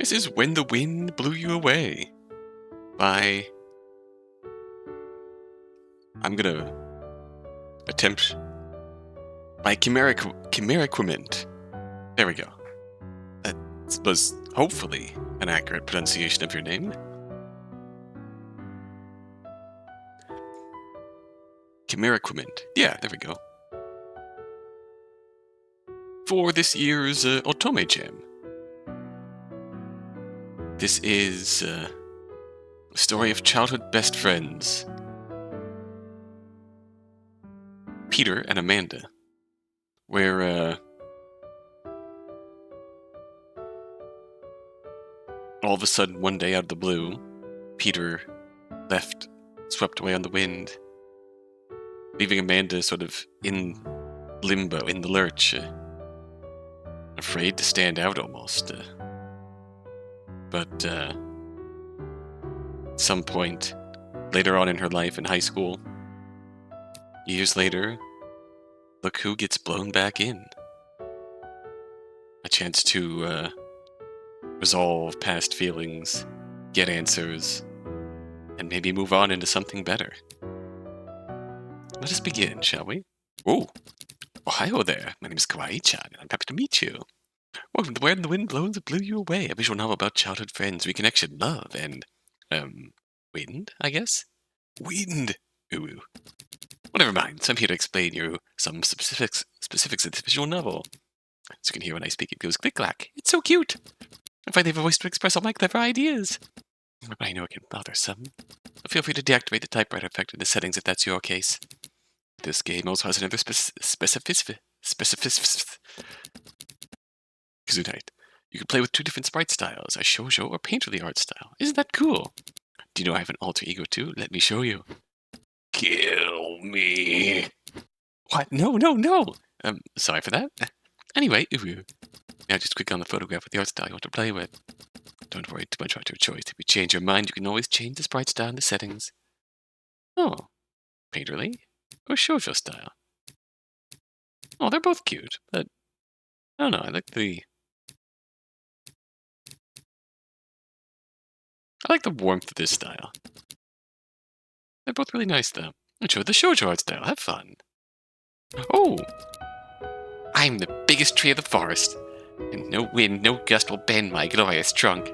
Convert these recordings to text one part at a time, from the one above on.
This is When the Wind Blew You Away by... I'm gonna attempt... by chimeriquement. There we go. That was hopefully an accurate pronunciation of your name. Chimeriquement. Yeah, there we go. For this year's Otome Jam. This is a story of childhood best friends, Peter and Amanda, where all of a sudden one day out of the blue, Peter left, swept away on the wind, leaving Amanda sort of in limbo, in the lurch, afraid to stand out almost. But at some point later on in her life in high school, years later, look who gets blown back in. A chance to resolve past feelings, get answers, and maybe move on into something better. Let us begin, shall we? Oh, ohio there. My name is Kawaii-chan, and I'm happy to meet you. Welcome to When the Wind Blew You Away, a visual novel about childhood friends, reconnection, love, and, wind, I guess? Wind! Ooh. Well, never mind. So I'm here to explain you some specifics of this visual novel. As you can hear when I speak, it goes click-clack. It's so cute! I finally have a voice to express all my clever ideas. But I know it can bother some. Feel free to deactivate the typewriter effect in the settings if that's your case. This game also has another specificity. You can play with 2 different sprite styles, a shoujo or painterly art style. Isn't that cool? Do you know I have an alter ego too? Let me show you. Kill me. What? No. Sorry for that. Anyway, now just click on the photograph with the art style you want to play with. Don't worry too much about your choice. If you change your mind, you can always change the sprite style in the settings. Oh, painterly or shoujo style? Oh, they're both cute, but I don't know. I like the warmth of this style. They're both really nice, though. Enjoy the shoujo art style. Have fun. Oh! I'm the biggest tree of the forest, and no wind, no gust will bend my glorious trunk.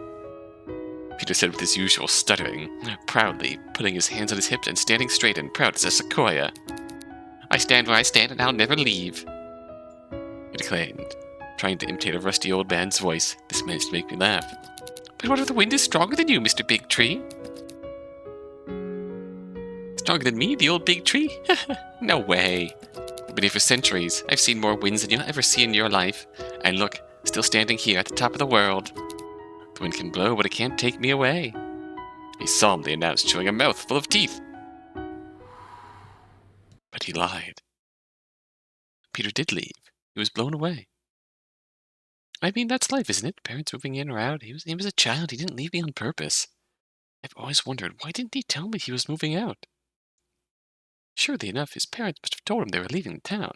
Peter said with his usual stuttering, proudly putting his hands on his hips and standing straight and proud as a sequoia. I stand where I stand, and I'll never leave, he declaimed, trying to imitate a rusty old man's voice. This managed to make me laugh. But what if the wind is stronger than you, Mr. Big Tree? Stronger than me, the old big tree? No way. I've been here for centuries. I've seen more winds than you'll ever see in your life. And look, still standing here at the top of the world. The wind can blow, but it can't take me away, he solemnly announced, showing a mouth full of teeth. But he lied. Peter did leave. He was blown away. I mean, that's life, isn't it? Parents moving in or out. He was a child. He didn't leave me on purpose. I've always wondered, why didn't he tell me he was moving out? Surely enough, his parents must have told him they were leaving the town.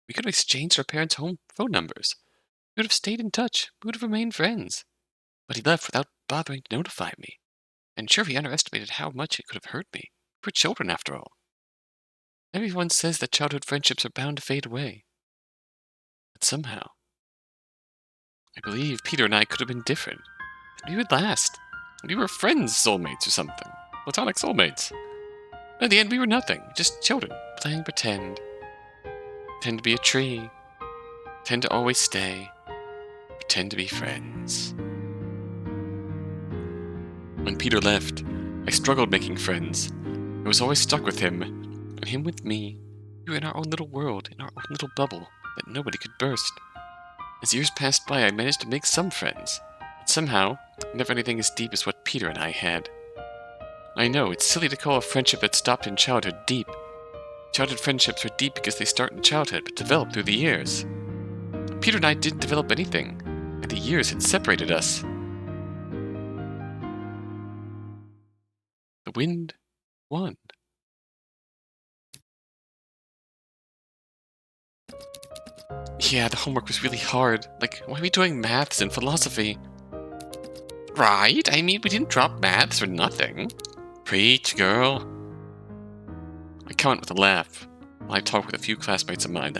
We could have exchanged our parents' home phone numbers. We would have stayed in touch. We would have remained friends. But he left without bothering to notify me. And sure, he underestimated how much it could have hurt me. We're children, after all. Everyone says that childhood friendships are bound to fade away. But somehow, I believe Peter and I could have been different. We would last. We were friends, soulmates or something. Platonic soulmates. But in the end, we were nothing. Just children, playing pretend. Pretend to be a tree. Pretend to always stay. Pretend to be friends. When Peter left, I struggled making friends. I was always stuck with him, and him with me. We were in our own little world, in our own little bubble, that nobody could burst. As years passed by, I managed to make some friends, but somehow, never anything as deep as what Peter and I had. I know, it's silly to call a friendship that stopped in childhood deep. Childhood friendships are deep because they start in childhood, but develop through the years. Peter and I didn't develop anything, and the years had separated us. The wind won. Yeah, the homework was really hard. Like, why are we doing maths and philosophy? Right? I mean, we didn't drop maths for nothing. Preach, girl. I comment with a laugh while I talk with a few classmates of mine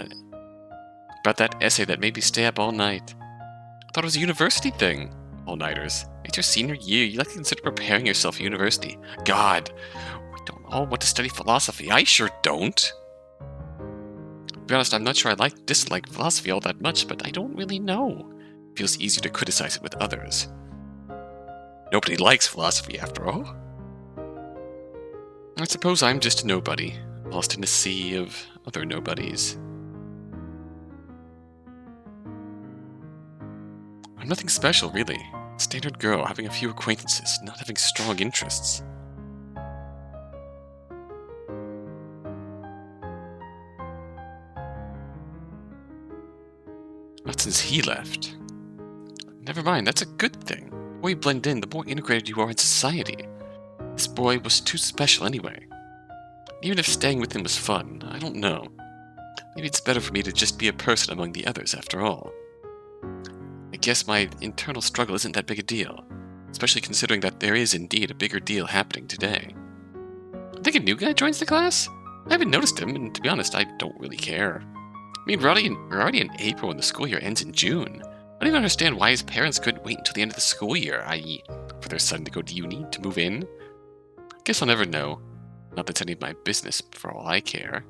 about that essay that made me stay up all night. I thought it was a university thing. All-nighters. It's your senior year. You like to consider preparing yourself for university. God, we don't all want to study philosophy. I sure don't. To be honest, I'm not sure I dislike philosophy all that much, but I don't really know. It feels easier to criticize it with others. Nobody likes philosophy, after all. I suppose I'm just a nobody, lost in a sea of other nobodies. I'm nothing special, really. Standard girl, having a few acquaintances, not having strong interests. Not since he left. Never mind, that's a good thing. The more you blend in, the more integrated you are in society. This boy was too special anyway. Even if staying with him was fun, I don't know. Maybe it's better for me to just be a person among the others, after all. I guess my internal struggle isn't that big a deal, especially considering that there is indeed a bigger deal happening today. I think a new guy joins the class? I haven't noticed him, and to be honest, I don't really care. I mean, we're already in April and the school year ends in June. I don't even understand why his parents couldn't wait until the end of the school year, i.e., for their son to go to uni, to move in. Guess I'll never know. Not that it's any of my business, for all I care.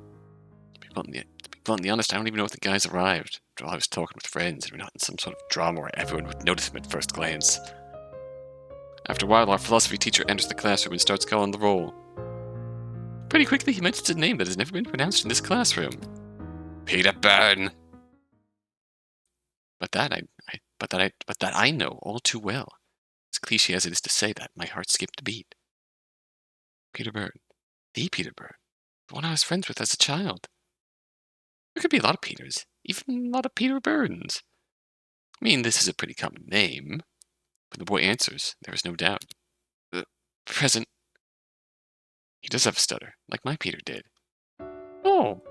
To be bluntly honest, I don't even know if the guy's arrived. After all, I was talking with friends, and we're not in some sort of drama where everyone would notice him at first glance. After a while, our philosophy teacher enters the classroom and starts calling the roll. Pretty quickly, he mentions a name that has never been pronounced in this classroom. Peter Byrne. But that I know all too well. As cliche as it is to say that, my heart skipped a beat. Peter Byrne. The Peter Byrne. The one I was friends with as a child. There could be a lot of Peters. Even a lot of Peter Byrnes. I mean, this is a pretty common name. When the boy answers, there is no doubt. Present. He does have a stutter, like my Peter did. Oh.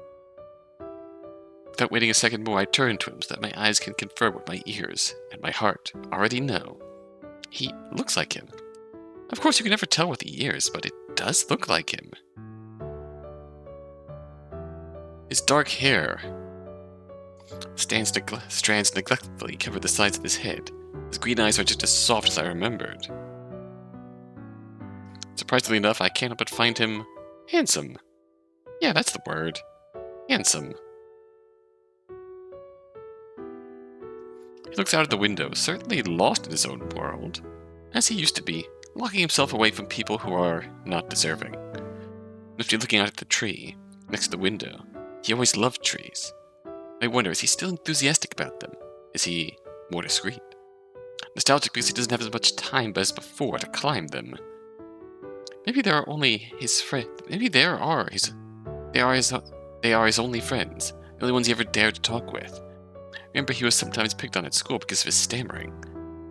Without waiting a second more, I turn to him so that my eyes can confirm what my ears and my heart already know. He looks like him. Of course, you can never tell with the ears, but it does look like him. His dark hair strands neglectfully cover the sides of his head. His green eyes are just as soft as I remembered. Surprisingly enough, I can't help but find him handsome. Yeah, that's the word. Handsome. He looks out of the window, certainly lost in his own world, as he used to be, locking himself away from people who are not deserving. Must be looking out at the tree, next to the window. He always loved trees. I wonder, is he still enthusiastic about them? Is he more discreet? Nostalgic because he doesn't have as much time as before to climb them. Maybe they are only his friends. Maybe they are his only friends, the only ones he ever dared to talk with. Remember, he was sometimes picked on at school because of his stammering.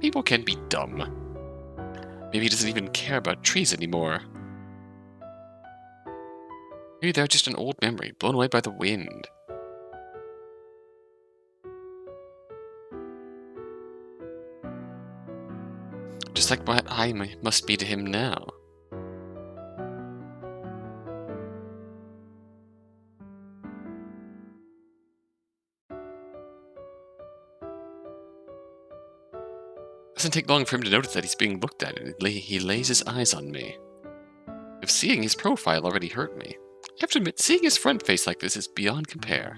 People can be dumb. Maybe he doesn't even care about trees anymore. Maybe they're just an old memory, blown away by the wind. Just like what I must be to him now. It doesn't take long for him to notice that he's being looked at, and he lays his eyes on me. If seeing his profile already hurt me, I have to admit, seeing his front face like this is beyond compare.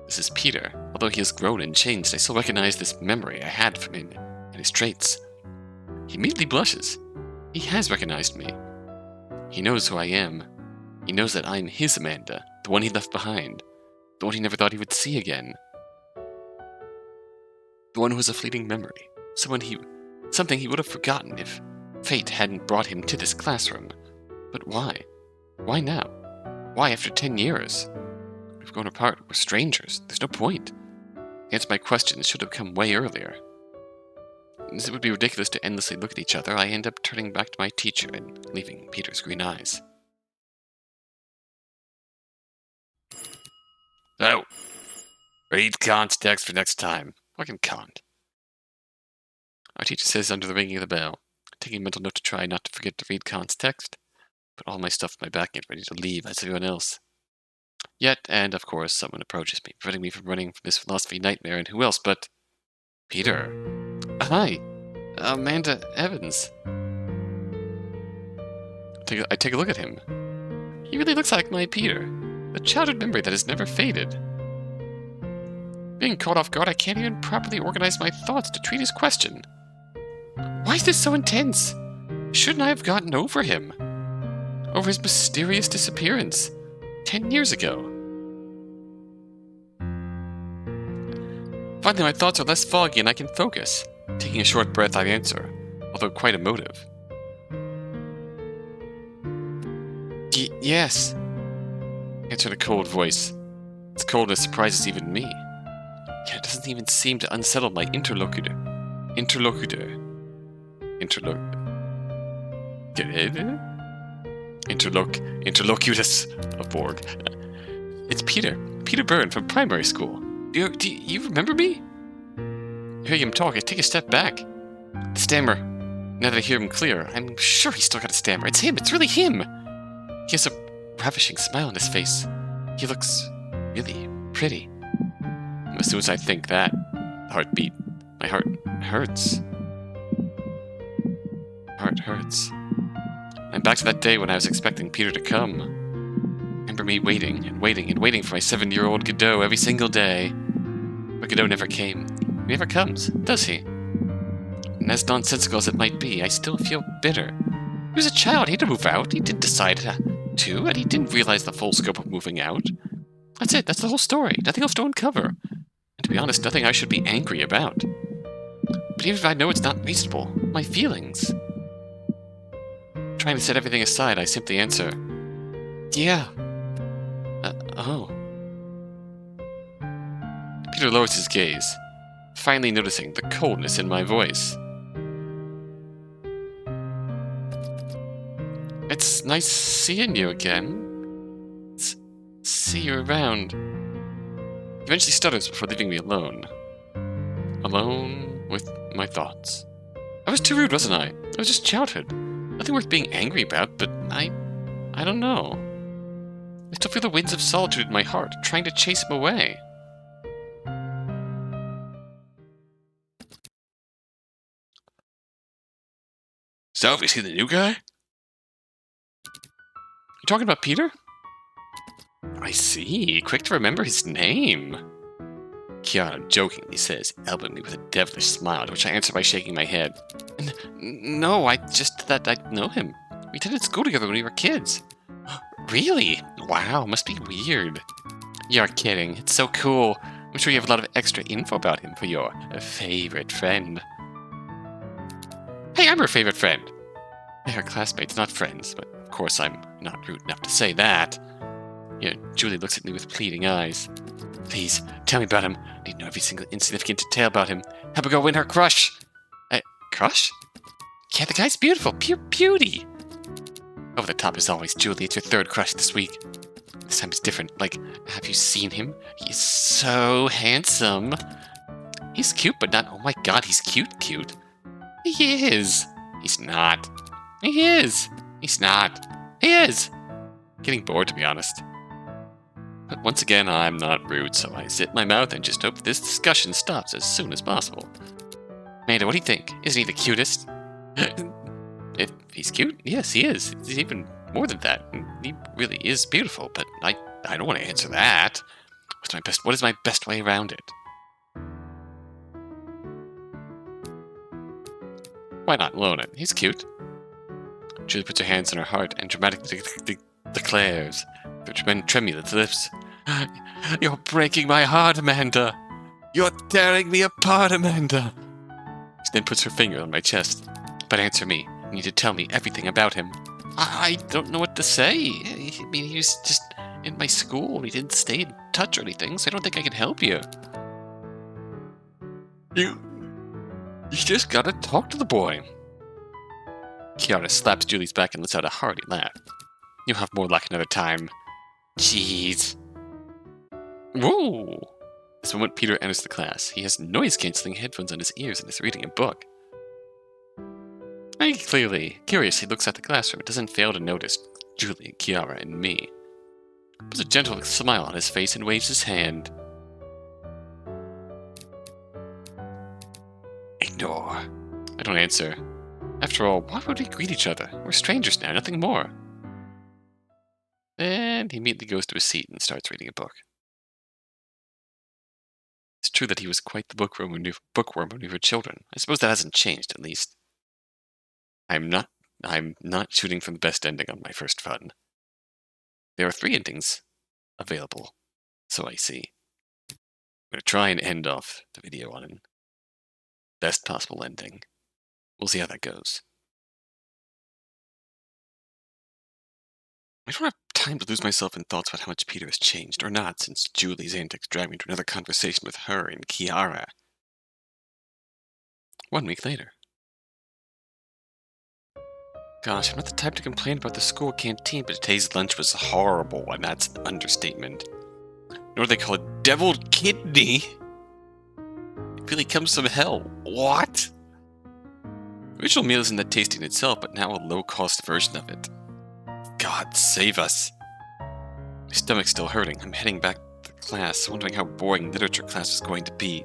This is Peter. Although he has grown and changed, I still recognize this memory I had from him and his traits. He immediately blushes. He has recognized me. He knows who I am. He knows that I'm his Amanda, the one he left behind, the one he never thought he would see again. The one who was a fleeting memory, something he would have forgotten if fate hadn't brought him to this classroom. But why? Why now? Why after 10 years? We've grown apart, we're strangers, there's no point. The answer to my questions should have come way earlier. As it would be ridiculous to endlessly look at each other, I end up turning back to my teacher and leaving Peter's green eyes. Oh! Read context for next time. Fucking can't. Our teacher says under the ringing of the bell, taking a mental note to try not to forget to read Khan's text, put all my stuff in my backpack ready to leave as everyone else. Yet, and of course, someone approaches me, preventing me from running from this philosophy nightmare, and who else but Peter. Hi, Amanda Evans. I take a look at him. He really looks like my Peter, the childhood memory that has never faded. Being caught off guard, I can't even properly organize my thoughts to treat his question. Why is this so intense? Shouldn't I have gotten over him? Over his mysterious disappearance 10 years ago. Finally, my thoughts are less foggy and I can focus. Taking a short breath, I answer, although quite emotive. Yes, answered a cold voice. Its coldness surprises even me. Yet it doesn't even seem to unsettle my interlocutor. Interlocutus of Borg. It's Peter Byrne from primary school. Do you remember me? Hearing him talk, I take a step back. The stammer. Now that I hear him clear, I'm sure he's still got a stammer. It's him. It's really him. He has a ravishing smile on his face. He looks really pretty. As soon as I think that, the heartbeat, my heart hurts. Heart hurts. I'm back to that day when I was expecting Peter to come. Remember me waiting and waiting and waiting for my 7-year-old Godot every single day. But Godot never came. He never comes, does he? And as nonsensical as it might be, I still feel bitter. He was a child. He didn't move out. He didn't decide to, and he didn't realize the full scope of moving out. That's it. That's the whole story. Nothing else to uncover. And to be honest, nothing I should be angry about. But even if I know it's not reasonable, my feelings... Trying to set everything aside, I simply answer, yeah. Oh. Peter lowers his gaze, finally noticing the coldness in my voice. It's nice seeing you again. See you around. He eventually stutters before leaving me alone. Alone with my thoughts. I was too rude, wasn't I? It was just childhood. Nothing worth being angry about, but I don't know. I still feel the winds of solitude in my heart, trying to chase him away. So, have you seen the new guy? You talking about Peter? I see. Quick to remember his name. Kiara jokingly says, elbowing me with a devilish smile, to which I answer by shaking my head. No, I just that I know him. We attended school together when we were kids. Really? Wow, must be weird. You're kidding. It's so cool. I'm sure you have a lot of extra info about him for your favorite friend. Hey, I'm her favorite friend. They are classmates, not friends, but of course I'm not rude enough to say that. Julie looks at me with pleading eyes. Please, tell me about him. I need to know every single insignificant detail about him. Help her go win her crush. Crush? Yeah, the guy's beautiful. Pure beauty. Over the top as always, Julie. It's your third crush this week. This time it's different. Like, have you seen him? He's so handsome. He's cute, but not... Oh my god, he's cute. He is. He's not. He is. He's not. He is. Getting bored, to be honest. But once again, I'm not rude, so I zip my mouth and just hope this discussion stops as soon as possible. Amanda, what do you think? Isn't he the cutest? If he's cute, yes, he is. He's even more than that. He really is beautiful, but I don't want to answer that. What is my best way around it? Why not loan it? He's cute. Julie puts her hands on her heart and dramatically declares, through tremulous lips, You're breaking my heart, Amanda. You're tearing me apart, Amanda. She then puts her finger on my chest. But answer me. You need to tell me everything about him. I don't know what to say. I mean, he was just in my school. He didn't stay in touch or anything, so I don't think I can help you. You just gotta talk to the boy. Kiara slaps Julie's back and lets out a hearty laugh. You'll have more luck another time. Jeez. Whoa! This moment, Peter enters the class. He has noise-canceling headphones on his ears and is reading a book. He curiously looks at the classroom. It doesn't fail to notice Julie, Kiara, and me. Puts a gentle smile on his face and waves his hand. Ignore. I don't answer. After all, why would we greet each other? We're strangers now, nothing more. Then he immediately goes to his seat and starts reading a book. It's true that he was quite the bookworm when we were children. I suppose that hasn't changed, at least. I'm not shooting for the best ending on my first fun. There are 3 endings available, so I see. I'm going to try and end off the video on an best possible ending. We'll see how that goes. I don't have time to lose myself in thoughts about how much Peter has changed, or not, since Julie's antics dragged me into another conversation with her and Kiara. 1 week later. Gosh, I'm not the type to complain about the school canteen, but today's lunch was horrible, and that's an understatement. Nor do they call it deviled kidney? It really comes from hell. What? The original meal isn't that tasty in itself, but now a low-cost version of it. God save us. My stomach's still hurting. I'm heading back to class, wondering how boring literature class is going to be.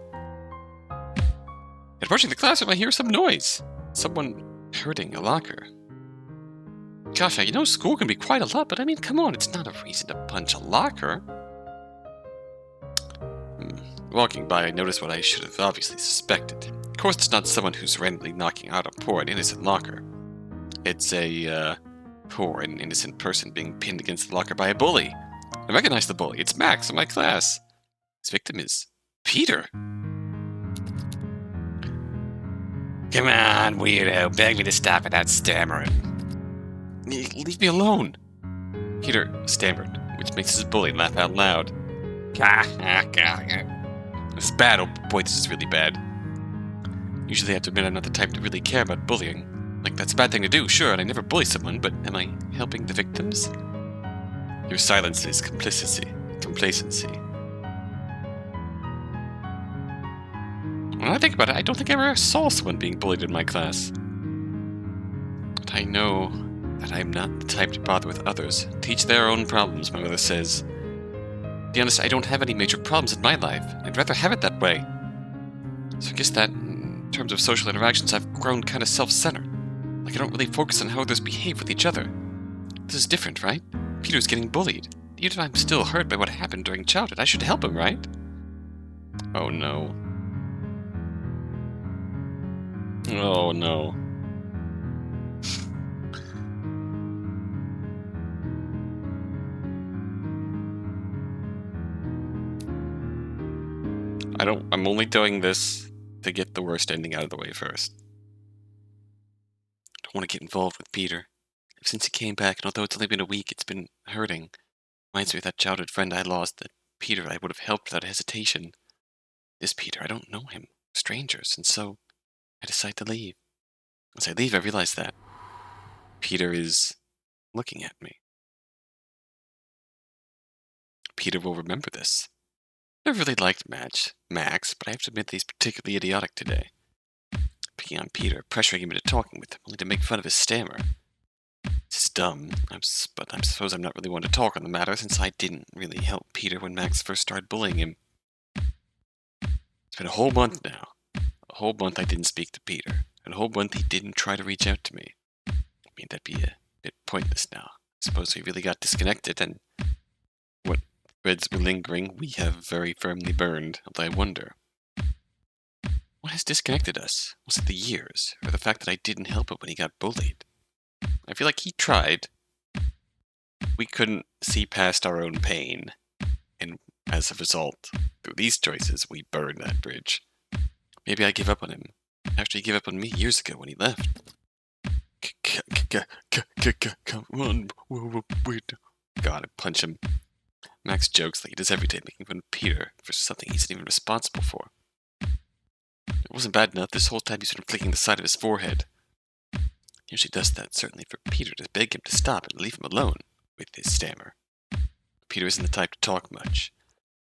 Approaching the classroom, I hear some noise. Someone hurting a locker. Gosh, I know school can be quite a lot, but I mean, come on, it's not a reason to punch a locker. Walking by, I noticed what I should have obviously suspected. Of course, it's not someone who's randomly knocking out a poor and innocent locker. It's a, poor and innocent person being pinned against the locker by a bully. I recognize the bully. It's Max in my class. His victim is Peter. Come on, weirdo. Beg me to stop without stammering. Leave me alone. Peter stammered, which makes his bully laugh out loud. This is bad. Oh boy, this is really bad. Usually I have to admit I'm not the type to really care about bullying. Like, that's a bad thing to do, sure, and I never bully someone, but am I helping the victims? Your silence is complacency. When I think about it, I don't think I ever saw someone being bullied in my class. But I know that I'm not the type to bother with others. Teach their own problems, my mother says. To be honest, I don't have any major problems in my life. I'd rather have it that way. So I guess that, in terms of social interactions, I've grown kind of self-centered. Like, I don't really focus on how others behave with each other. This is different, right? Peter's getting bullied. Even if I'm still hurt by what happened during childhood, I should help him, right? Oh no. Oh no. I'm only doing this to get the worst ending out of the way first. I don't want to get involved with Peter. Ever since he came back, and although it's only been a week, it's been hurting. Reminds me of that childhood friend I lost, that Peter I would have helped without hesitation. This Peter, I don't know him. We're strangers, and so I decide to leave. As I leave, I realize that Peter is looking at me. Peter will remember this. I really liked Max, but I have to admit that he's particularly idiotic today. Picking on Peter, pressuring him into talking with him, only to make fun of his stammer. This is dumb, but I suppose I'm not really one to talk on the matter, since I didn't really help Peter when Max first started bullying him. It's been a whole month now. A whole month I didn't speak to Peter. And a whole month he didn't try to reach out to me. I mean, that'd be a bit pointless now. I suppose we really got disconnected, and what threads were lingering we have very firmly burned. Although I wonder, what has disconnected us? Was it the years, or the fact that I didn't help him when he got bullied? I feel like he tried. We couldn't see past our own pain, and as a result, through these choices, we burned that bridge. Maybe I give up on him, after he gave up on me years ago when he left. Come on, wait. God, I punch him. Max jokes like he does every day, making fun of Peter for something he isn't even responsible for. It wasn't bad enough. This whole time he's been flicking the side of his forehead. He usually does that, certainly for Peter to beg him to stop and leave him alone with his stammer. Peter isn't the type to talk much.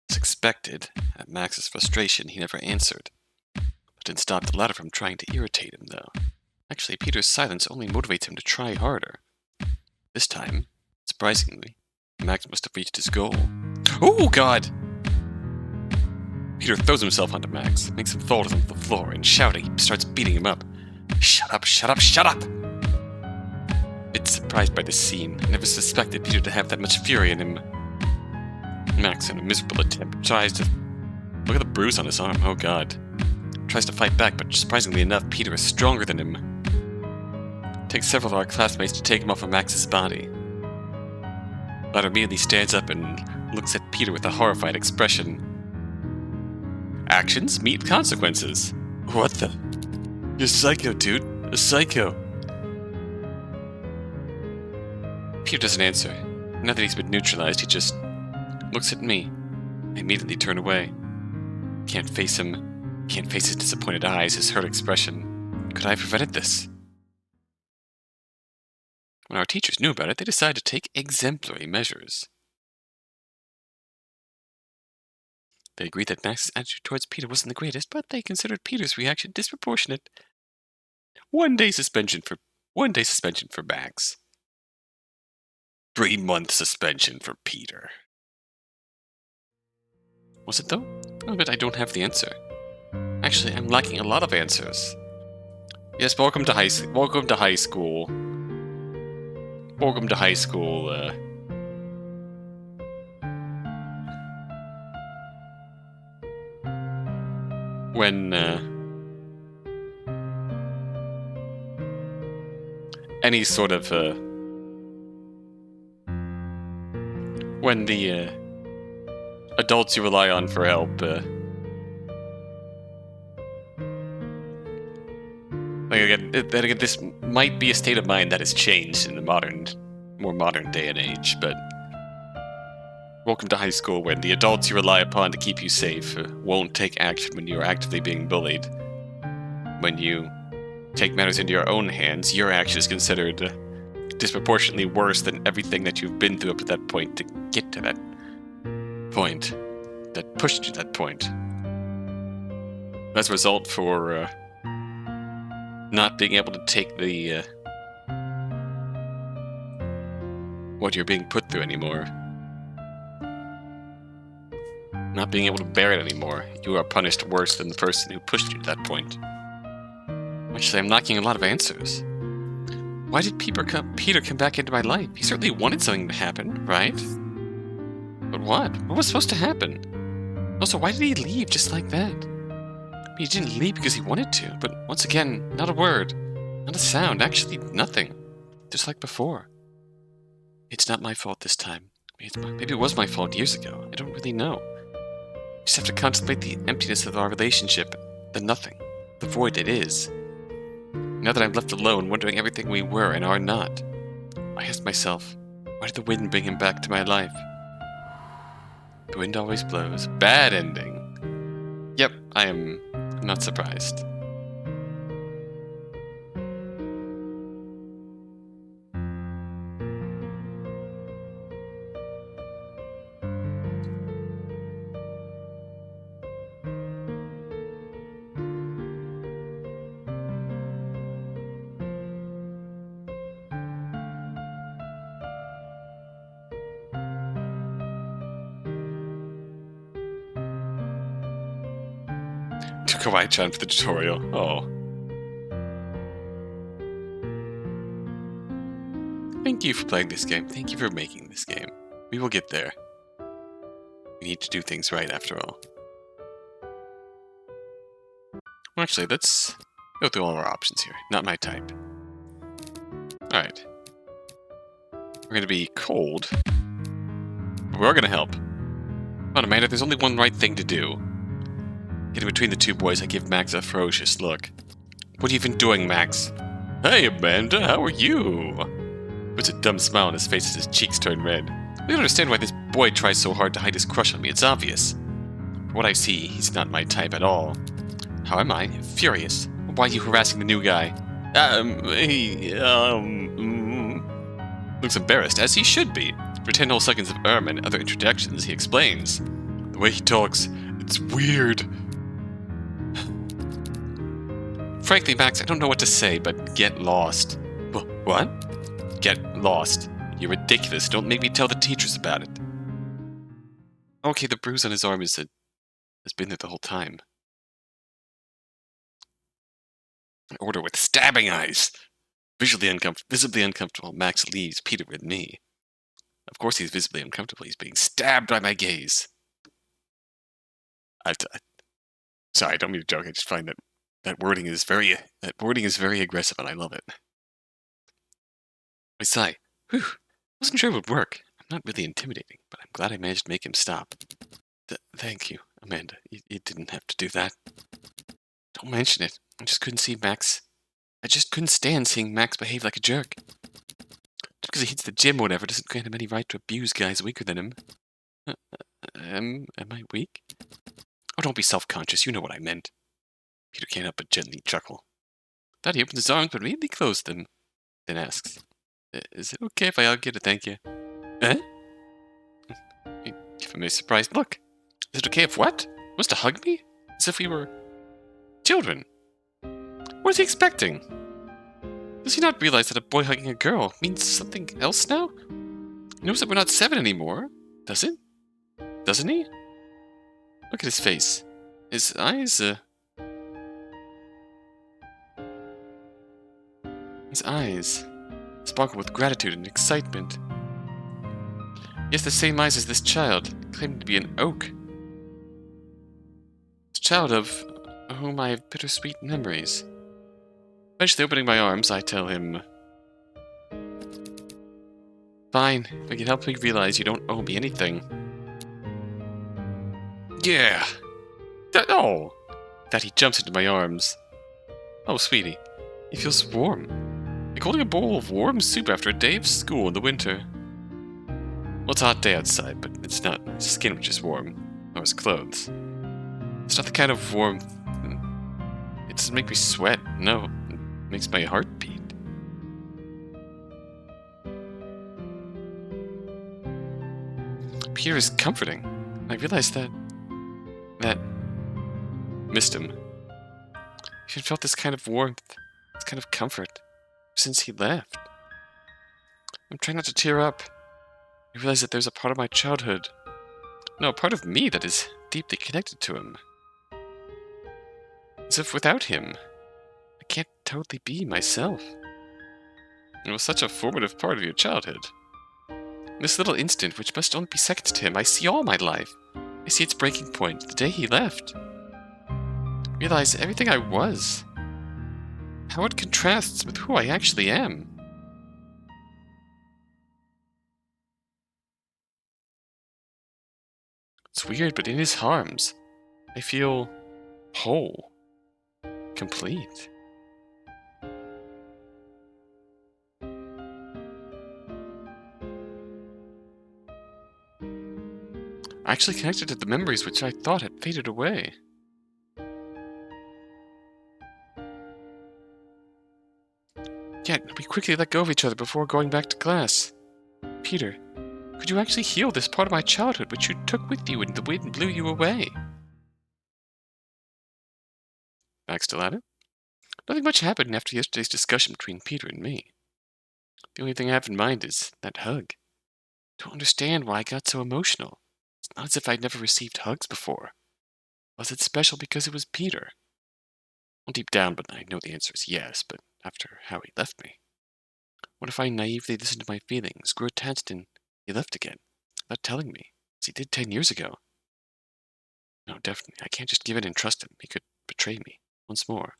As expected, at Max's frustration, he never answered. But didn't stop the latter from trying to irritate him, though. Actually, Peter's silence only motivates him to try harder. This time, surprisingly, Max must have reached his goal. Oh, God! Peter throws himself onto Max, makes him fall to the floor, and shouting, he starts beating him up. Shut up, shut up, shut up! It's surprised by this scene. I never suspected Peter to have that much fury in him. Max, in a miserable attempt, tries to... Look at the bruise on his arm, oh God. Tries to fight back, but surprisingly enough, Peter is stronger than him. Takes several of our classmates to take him off of Max's body. Latter immediately stands up and looks at Peter with a horrified expression. Actions meet consequences. What the? You're psycho, dude. A psycho. Peter doesn't answer. Now that he's been neutralized, he just looks at me. I immediately turn away. Can't face him. Can't face his disappointed eyes, his hurt expression. Could I have prevented this? When our teachers knew about it, they decided to take exemplary measures. They agreed that Max's attitude towards Peter wasn't the greatest, but they considered Peter's reaction disproportionate. 1 day suspension for Max. 3-month suspension for Peter. Was it though? Oh, but I don't have the answer. Actually, I'm lacking a lot of answers. Yes, welcome to high school. Welcome to high school. When any sort of when the adults you rely on for help again, this might be a state of mind that has changed in the more modern day and age, but welcome to high school, when the adults you rely upon to keep you safe won't take action when you are actively being bullied. When you take matters into your own hands, your action is considered disproportionately worse than everything that you've been through up to that point to get to that point, that pushed you to that point. As a result, for not being able to take the what you're being put through anymore, not being able to bear it anymore, you are punished worse than the person who pushed you to that point. Actually, I'm lacking a lot of answers. Why did Peter come back into my life? He certainly wanted something to happen, right? But what? What was supposed to happen? Also, why did he leave just like that? He didn't leave because he wanted to, but once again, not a word, not a sound, actually nothing. Just like before. It's not my fault this time. Maybe it was my fault years ago. I don't really know. Just have to contemplate the emptiness of our relationship, the nothing, the void it is. Now that I'm left alone, wondering everything we were and are not, I ask myself, why did the wind bring him back to my life? The wind always blows. Bad ending. Yep, I'm not surprised. Kawaii-chan for the tutorial. Oh. Thank you for playing this game. Thank you for making this game. We will get there. We need to do things right after all. Well, actually, let's go through all our options here. Not my type. Alright. We're going to be cold. But we're going to help. Come on, Amanda, there's only one right thing to do. Getting between the two boys, I give Max a ferocious look. What are you even doing, Max? Hey, Amanda, how are you? Puts a dumb smile on his face as his cheeks turn red. I don't understand why this boy tries so hard to hide his crush on me. It's obvious. From what I see, he's not my type at all. How am I? Furious. Why are you harassing the new guy? Looks embarrassed, as he should be. For 10 whole seconds of and other introductions, he explains. The way he talks, it's weird. Frankly, Max, I don't know what to say, but get lost. What? Get lost. You're ridiculous. Don't make me tell the teachers about it. Okay, the bruise on his arm has been there the whole time. An order with stabbing eyes. Visibly uncomfortable, Max leaves Peter with me. Of course he's visibly uncomfortable. He's being stabbed by my gaze. Sorry, I don't mean to joke. I just find that wording is very aggressive, and I love it. I sigh. Whew. Wasn't sure it would work. I'm not really intimidating, but I'm glad I managed to make him stop. Thank you, Amanda. You didn't have to do that. Don't mention it. I just couldn't stand seeing Max behave like a jerk. Just because he hits the gym or whatever doesn't grant him any right to abuse guys weaker than him. Am I weak? Oh, don't be self-conscious. You know what I meant. Peter can't help but gently chuckle. Thought he opened his arms but immediately closed them. Then asks, is it okay if I hug you to thank you? Eh? You give him a surprised look. Is it okay if what? Wants to hug me? As if we were children. What is he expecting? Does he not realize that a boy hugging a girl means something else now? He knows that we're not 7 anymore, does it? Doesn't he? Look at his face. His eyes, sparkle with gratitude and excitement. He has the same eyes as this child, claiming to be an oak. A child of whom I have bittersweet memories. Eventually opening my arms, I tell him, fine, if I can help you realize you don't owe me anything. Yeah! That he jumps into my arms. Oh, sweetie, it feels warm. Like holding a bowl of warm soup after a day of school in the winter. Well, it's a hot day outside, but it's not my skin which is warm, nor his clothes. It's not the kind of warmth. It doesn't make me sweat, no. It makes my heart beat. Peter is comforting. I realized that missed him. He had felt this kind of warmth, this kind of comfort, since he left. I'm trying not to tear up. I realize that there's a part of my childhood, no, a part of me that is deeply connected to him. As if without him, I can't totally be myself. It was such a formative part of your childhood. In this little instant, which must only be seconds to him, I see all my life. I see its breaking point, the day he left. Realize everything I was. How it contrasts with who I actually am. It's weird, but in his arms, I feel whole. Complete. I actually connected to the memories which I thought had faded away. Yet, we quickly let go of each other before going back to class. Peter, could you actually heal this part of my childhood which you took with you when the wind blew you away? Max still at it? Nothing much happened after yesterday's discussion between Peter and me. The only thing I have in mind is that hug. I don't understand why I got so emotional. It's not as if I'd never received hugs before. Was it special because it was Peter? Well, deep down, but I know the answer is yes, but after how he left me. What if I naively listened to my feelings, grew attached, and he left again, without telling me, as he did 10 years ago? No, definitely, I can't just give in and trust him. He could betray me, once more.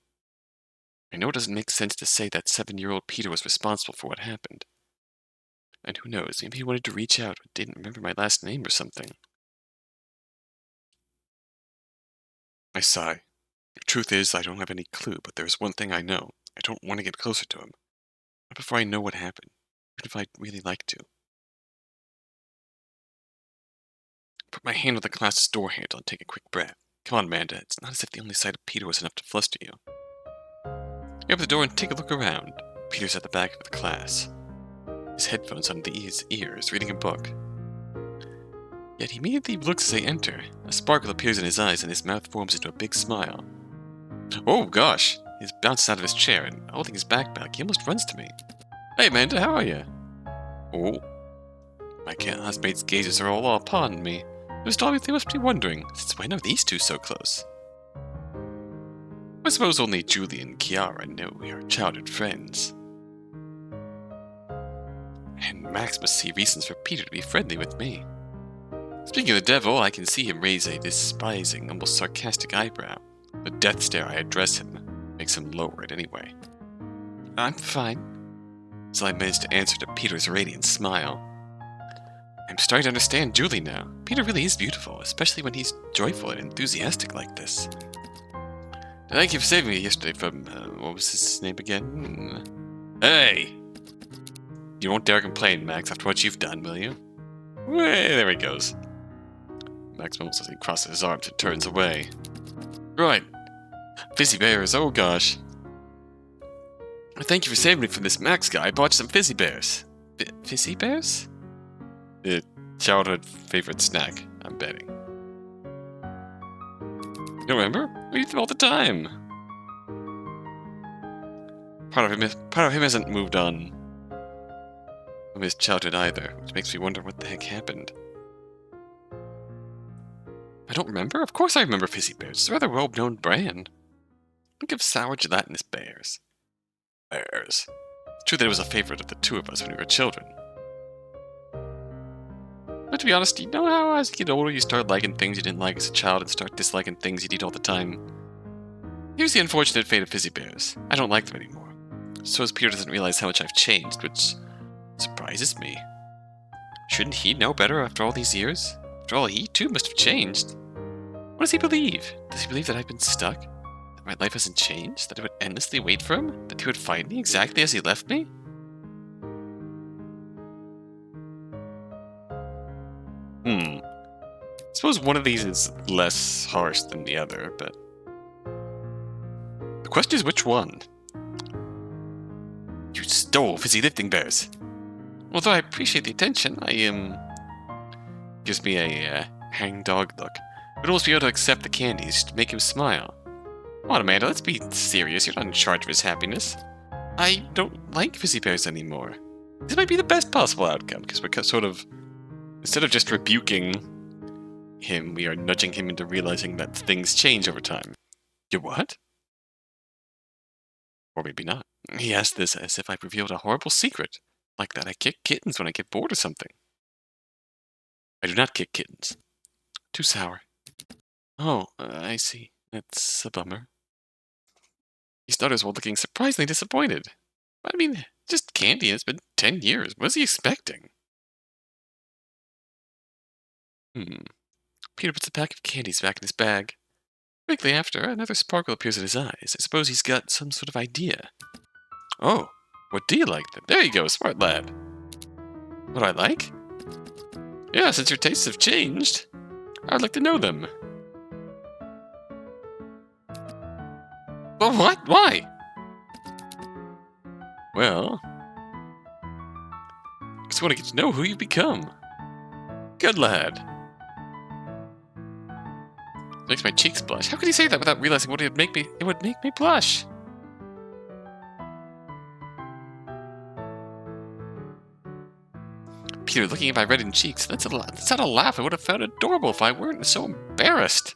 I know it doesn't make sense to say that 7-year-old Peter was responsible for what happened. And who knows, maybe he wanted to reach out, but didn't remember my last name or something. I sigh. The truth is, I don't have any clue, but there's one thing I know. I don't want to get closer to him. Not before I know what happened, even if I'd really like to. Put my hand on the class's door handle and take a quick breath. Come on, Amanda, it's not as if the only sight of Peter was enough to fluster you. I open the door and take a look around. Peter's at the back of the class. His headphones under his ears, reading a book. Yet he immediately looks as they enter. A sparkle appears in his eyes and his mouth forms into a big smile. Oh gosh! He bounces out of his chair and, holding his backpack, he almost runs to me. Hey Amanda, how are you? Oh. My classmates' gazes are all upon me. They must be wondering, since when are these two so close? I suppose only Julie and Kiara know we are childhood friends. And Max must see reasons for Peter to be friendly with me. Speaking of the devil, I can see him raise a despising, almost sarcastic eyebrow. The death stare I address him makes him lower it anyway. I'm fine. So I managed to answer to Peter's radiant smile. I'm starting to understand Julie now. Peter really is beautiful, especially when he's joyful and enthusiastic like this. Thank you for saving me yesterday from, what was his name again? Hey! You won't dare complain, Max, after what you've done, will you? Way, there he goes. Max mumbles as he crosses his arms and turns away. Right. Fizzy bears, oh gosh. Thank you for saving me from this Max guy. I bought you some fizzy bears. Fizzy bears? The childhood favorite snack, I'm betting. You remember? We eat them all the time. Part of him hasn't moved on from his childhood either, which makes me wonder what the heck happened. I don't remember? Of course I remember Fizzy Bears. It's a rather well-known brand. Think of sour gelatinous bears. Bears. It's true that it was a favorite of the two of us when we were children. But to be honest, you know how as you get older you start liking things you didn't like as a child and start disliking things you'd eat all the time? Here's the unfortunate fate of Fizzy Bears. I don't like them anymore. So as Peter doesn't realize how much I've changed, which surprises me. Shouldn't he know better after all these years? After all, he too must have changed. What does he believe? Does he believe that I've been stuck? That my life hasn't changed? That I would endlessly wait for him? That he would find me exactly as he left me? I suppose one of these is less harsh than the other, but... The question is which one? You stole Fizzy Lifting Bears! Although I appreciate the attention, gives me a hangdog look. I'd almost be able to accept the candies to make him smile. Come on, Amanda, let's be serious. You're not in charge of his happiness. I don't like Fizzy Bears anymore. This might be the best possible outcome, because we're sort of... Instead of just rebuking him, we are nudging him into realizing that things change over time. You what? Or maybe not. He asked this as if I've revealed a horrible secret. Like that I kick kittens when I get bored or something. I do not kick kittens. Too sour. Oh, I see. That's a bummer. He stutters while looking surprisingly disappointed. I mean, just candy. It's been 10 years. What is he expecting? Peter puts the pack of candies back in his bag. Quickly after, another sparkle appears in his eyes. I suppose he's got some sort of idea. Oh, what do you like then? There you go, smart lad. What I like? Yeah, since your tastes have changed, I'd like to know them. Well, what? Why? Well, I just want to get to know who you've become. Good lad. Makes my cheeks blush. How could he say that without realizing what it would make me blush? Peter, looking at my reddened cheeks, that's not a laugh. I would have found adorable if I weren't so embarrassed.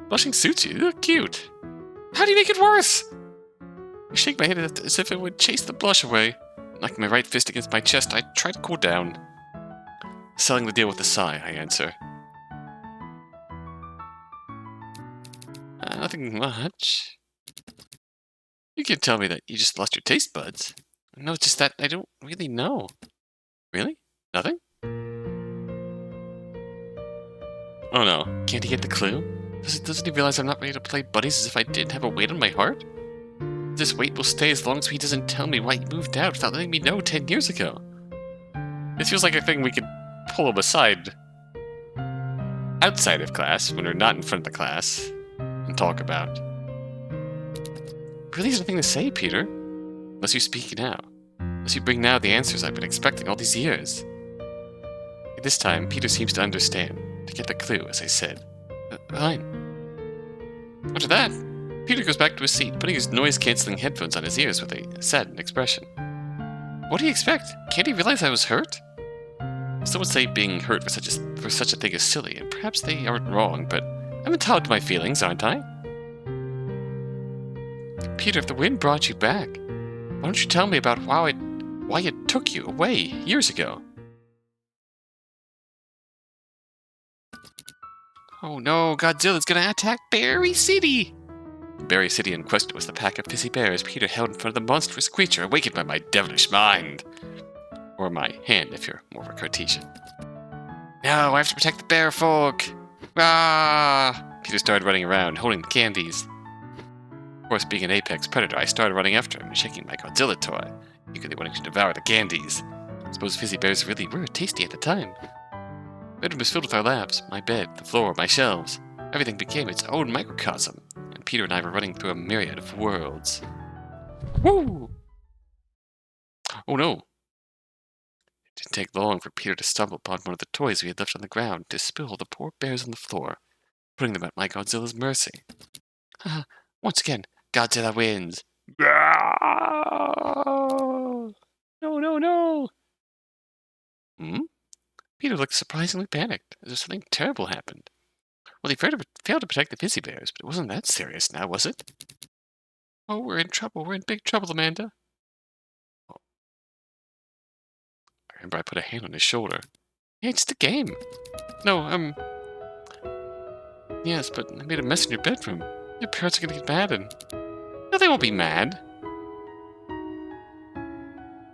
Blushing suits you. You look cute. How do you make it worse? I shake my head as if it would chase the blush away. Knocking my right fist against my chest, I try to cool down. Selling the deal with a sigh, I answer. Nothing much. You can't tell me that you just lost your taste buds. No, it's just that I don't really know. Really? Nothing? Oh no, can't he get the clue? Doesn't he realize I'm not ready to play buddies as if I didn't have a weight on my heart? This weight will stay as long as he doesn't tell me why he moved out without letting me know 10 years ago. It feels like a thing we could pull him aside outside of class when we're not in front of the class and talk about. Really has nothing to say, Peter. Unless you speak now. As you bring now the answers I've been expecting all these years. This time, Peter seems to understand, to get the clue, as I said. Fine. After that, Peter goes back to his seat, putting his noise-canceling headphones on his ears with a saddened expression. What do you expect? Can't he realize I was hurt? Some would say being hurt for such a thing is silly, and perhaps they aren't wrong, but I'm entitled to my feelings, aren't I? Peter, if the wind brought you back, why don't you tell me about why it took you away years ago? Oh no, Godzilla's gonna attack Berry City! Berry City in question was the pack of fizzy bears Peter held in front of the monstrous creature awakened by my devilish mind. Or my hand, if you're more of a Cartesian. No, I have to protect the bear folk! Ah! Peter started running around, holding the candies. Of course, being an apex predator, I started running after him, shaking my Godzilla toy, eagerly wanting to devour the candies. I suppose fizzy bears really were tasty at the time. The bedroom was filled with our laps, my bed, the floor, my shelves. Everything became its own microcosm, and Peter and I were running through a myriad of worlds. Woo! Oh no! It didn't take long for Peter to stumble upon one of the toys we had left on the ground, to spill the poor bears on the floor, putting them at my Godzilla's mercy. Once again, Godzilla wins. No, no, no! Peter looked surprisingly panicked, as if something terrible happened. Well, he failed to protect the fizzy bears, but it wasn't that serious now, was it? Oh, we're in trouble. We're in big trouble, Amanda. Oh. I remember I put a hand on his shoulder. Hey, it's the game. No, yes, but I made a mess in your bedroom. Your parents are gonna get mad and... No, they won't be mad.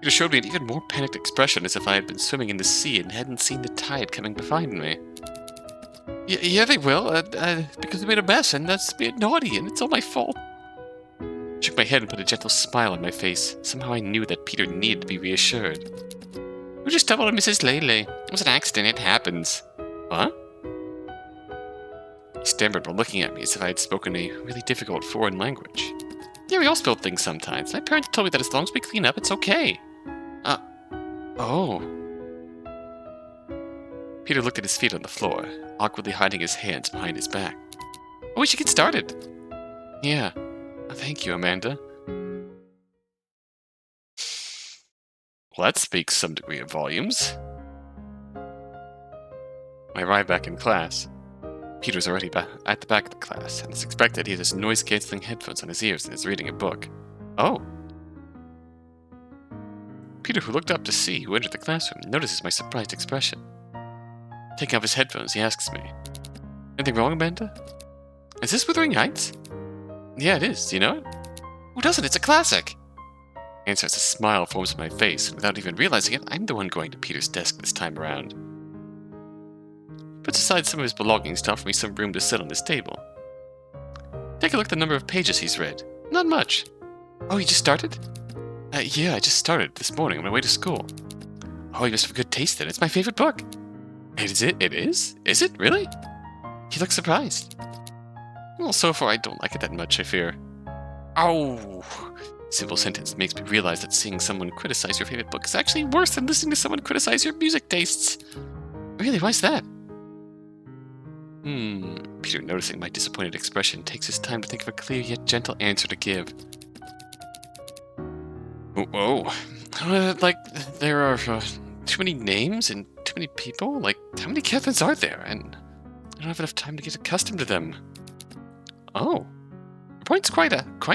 Peter showed me an even more panicked expression, as if I had been swimming in the sea and hadn't seen the tide coming behind me. Yeah, they will, because they made a mess, and that's being naughty, and it's all my fault. I shook my head and put a gentle smile on my face. Somehow I knew that Peter needed to be reassured. We just stumbled on Mrs. Lele. It was an accident, it happens. What? He stammered while looking at me as if I had spoken a really difficult foreign language. Yeah, we all spill things sometimes. My parents told me that as long as we clean up, it's okay. Oh. Peter looked at his feet on the floor, awkwardly hiding his hands behind his back. Oh, we should get started. Yeah. Thank you, Amanda. Well, that speaks some degree of volumes. When I arrived back in class, Peter was already at the back of the class, and as expected, he had his noise-canceling headphones on his ears and is reading a book. Oh. Peter, who looked up to see who entered the classroom, notices my surprised expression. Taking off his headphones, he asks me, Anything wrong, Amanda? Is this Wuthering Heights? Yeah, it is. Do you know it? Who doesn't? It's a classic! Answer as a smile forms on my face, and without even realizing it, I'm the one going to Peter's desk this time around. He puts aside some of his belongings to offer me some room to sit on his table. Take a look at the number of pages he's read. Not much. Oh, you just started? Yeah, I just started this morning on my way to school. Oh, you must have good taste then. It's my favorite book. Is it? It is? Is it? Really? He looks surprised. Well, so far I don't like it that much, I fear. Oh! Simple sentence makes me realize that seeing someone criticize your favorite book is actually worse than listening to someone criticize your music tastes. Really, why's that? Peter, noticing my disappointed expression, takes his time to think of a clear yet gentle answer to give. Like, there are too many names and too many people? Like, how many Katherine's are there? And I don't have enough time to get accustomed to them. Oh. Your point's quite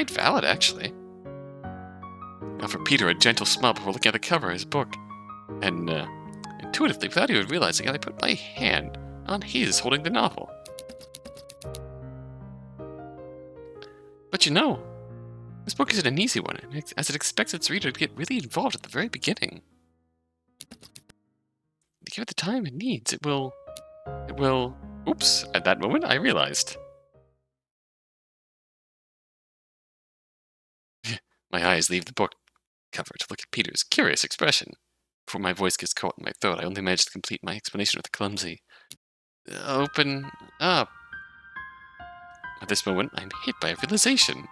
valid, actually. Now for Peter, a gentle smile before looking at the cover of his book. And, intuitively, without even realizing it, I put my hand on his holding the novel. But you know, this book isn't an easy one, as it expects its reader to get really involved at the very beginning. To give it the time it needs, it will... Oops, at that moment I realized. My eyes leave the book cover to look at Peter's curious expression. Before my voice gets caught in my throat, I only manage to complete my explanation with a clumsy... Open up. At this moment, I'm hit by a realization.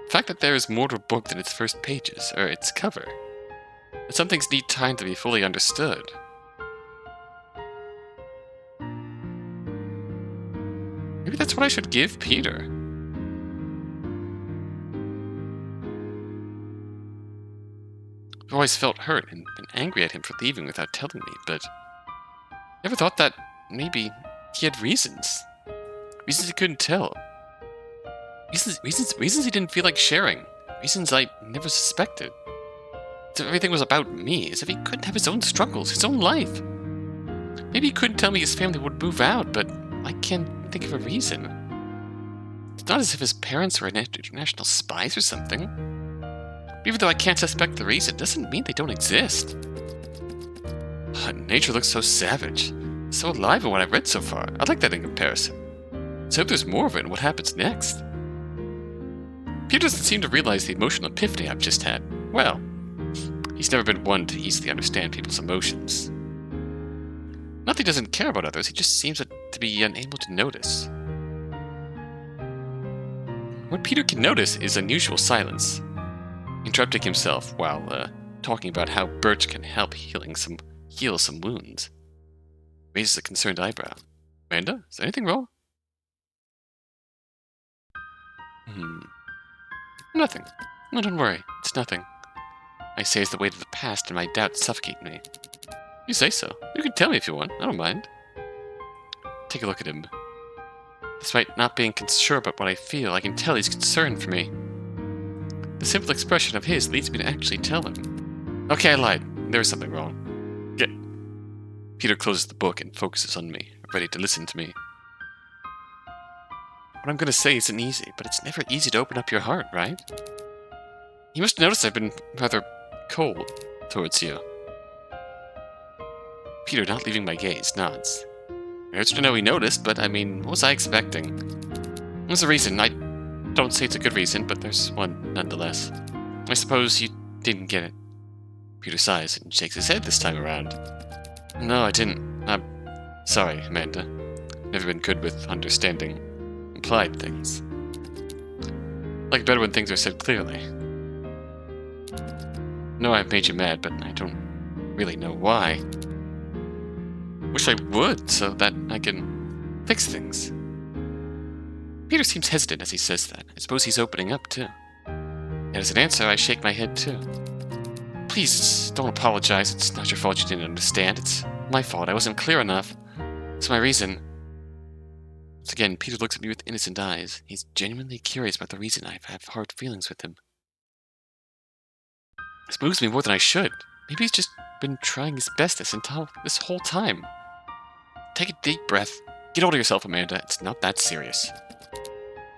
The fact that there is more to a book than its first pages, or its cover. That some things need time to be fully understood. Maybe that's what I should give Peter. I've always felt hurt and been angry at him for leaving without telling me, but never thought that maybe he had reasons. Reasons he couldn't tell. Reasons he didn't feel like sharing. Reasons I never suspected. As if everything was about me, as if he couldn't have his own struggles, his own life. Maybe he couldn't tell me his family would move out, but I can't think of a reason. It's not as if his parents were international spies or something. Even though I can't suspect the reason, doesn't mean they don't exist. Nature looks so savage, so alive in what I've read so far. I like that in comparison. So if there's more of it, what happens next? Peter doesn't seem to realize the emotional epiphany I've just had. Well, he's never been one to easily understand people's emotions. Not that he doesn't care about others, he just seems to be unable to notice. What Peter can notice is unusual silence, interrupting himself while talking about how birch can help heal some wounds. Raises a concerned eyebrow. Amanda, is there anything wrong? Nothing. No, don't worry. It's nothing. I say as the weight of the past and my doubts suffocate me. You say so. You can tell me if you want. I don't mind. Take a look at him. Despite not being sure about what I feel, I can tell he's concerned for me. The simple expression of his leads me to actually tell him. Okay, I lied. There is something wrong. Peter closes the book and focuses on me, ready to listen to me. What I'm going to say isn't easy, but it's never easy to open up your heart, right? You must notice I've been rather cold towards you. Peter, not leaving my gaze, nods. It hurts to know he noticed, but I mean, what was I expecting? There's a reason. I don't say it's a good reason, but there's one nonetheless. I suppose you didn't get it. Peter sighs and shakes his head this time around. No, I didn't. I'm sorry, Amanda. Never been good with understanding implied things. Like better when things are said clearly. No, I've made you mad, but I don't really know why. Wish I would, so that I can fix things. Peter seems hesitant as he says that. I suppose he's opening up, too. And as an answer, I shake my head, too. Please, don't apologize. It's not your fault you didn't understand. It's my fault. I wasn't clear enough. It's my reason. Once again, Peter looks at me with innocent eyes. He's genuinely curious about the reason I have hard feelings with him. This moves me more than I should. Maybe he's just been trying his best this whole time. Take a deep breath. Get hold of yourself, Amanda. It's not that serious.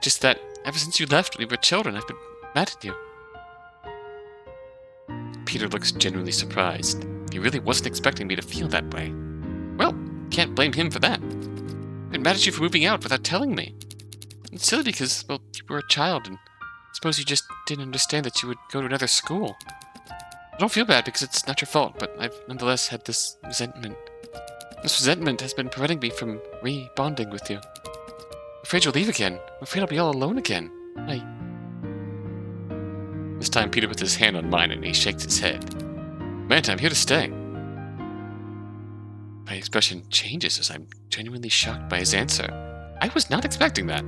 Just that, ever since you left when we were children, I've been mad at you. Peter looks genuinely surprised. He really wasn't expecting me to feel that way. Well, can't blame him for that. I've been mad at you for moving out without telling me. It's silly because, well, you were a child, and I suppose you just didn't understand that you would go to another school. I don't feel bad because it's not your fault, but I've nonetheless had this resentment. This resentment has been preventing me from re-bonding with you. I'm afraid you'll leave again. I'm afraid I'll be all alone again. This time Peter puts his hand on mine and he shakes his head. Amanda, I'm here to stay. My expression changes as I'm genuinely shocked by his answer. I was not expecting that.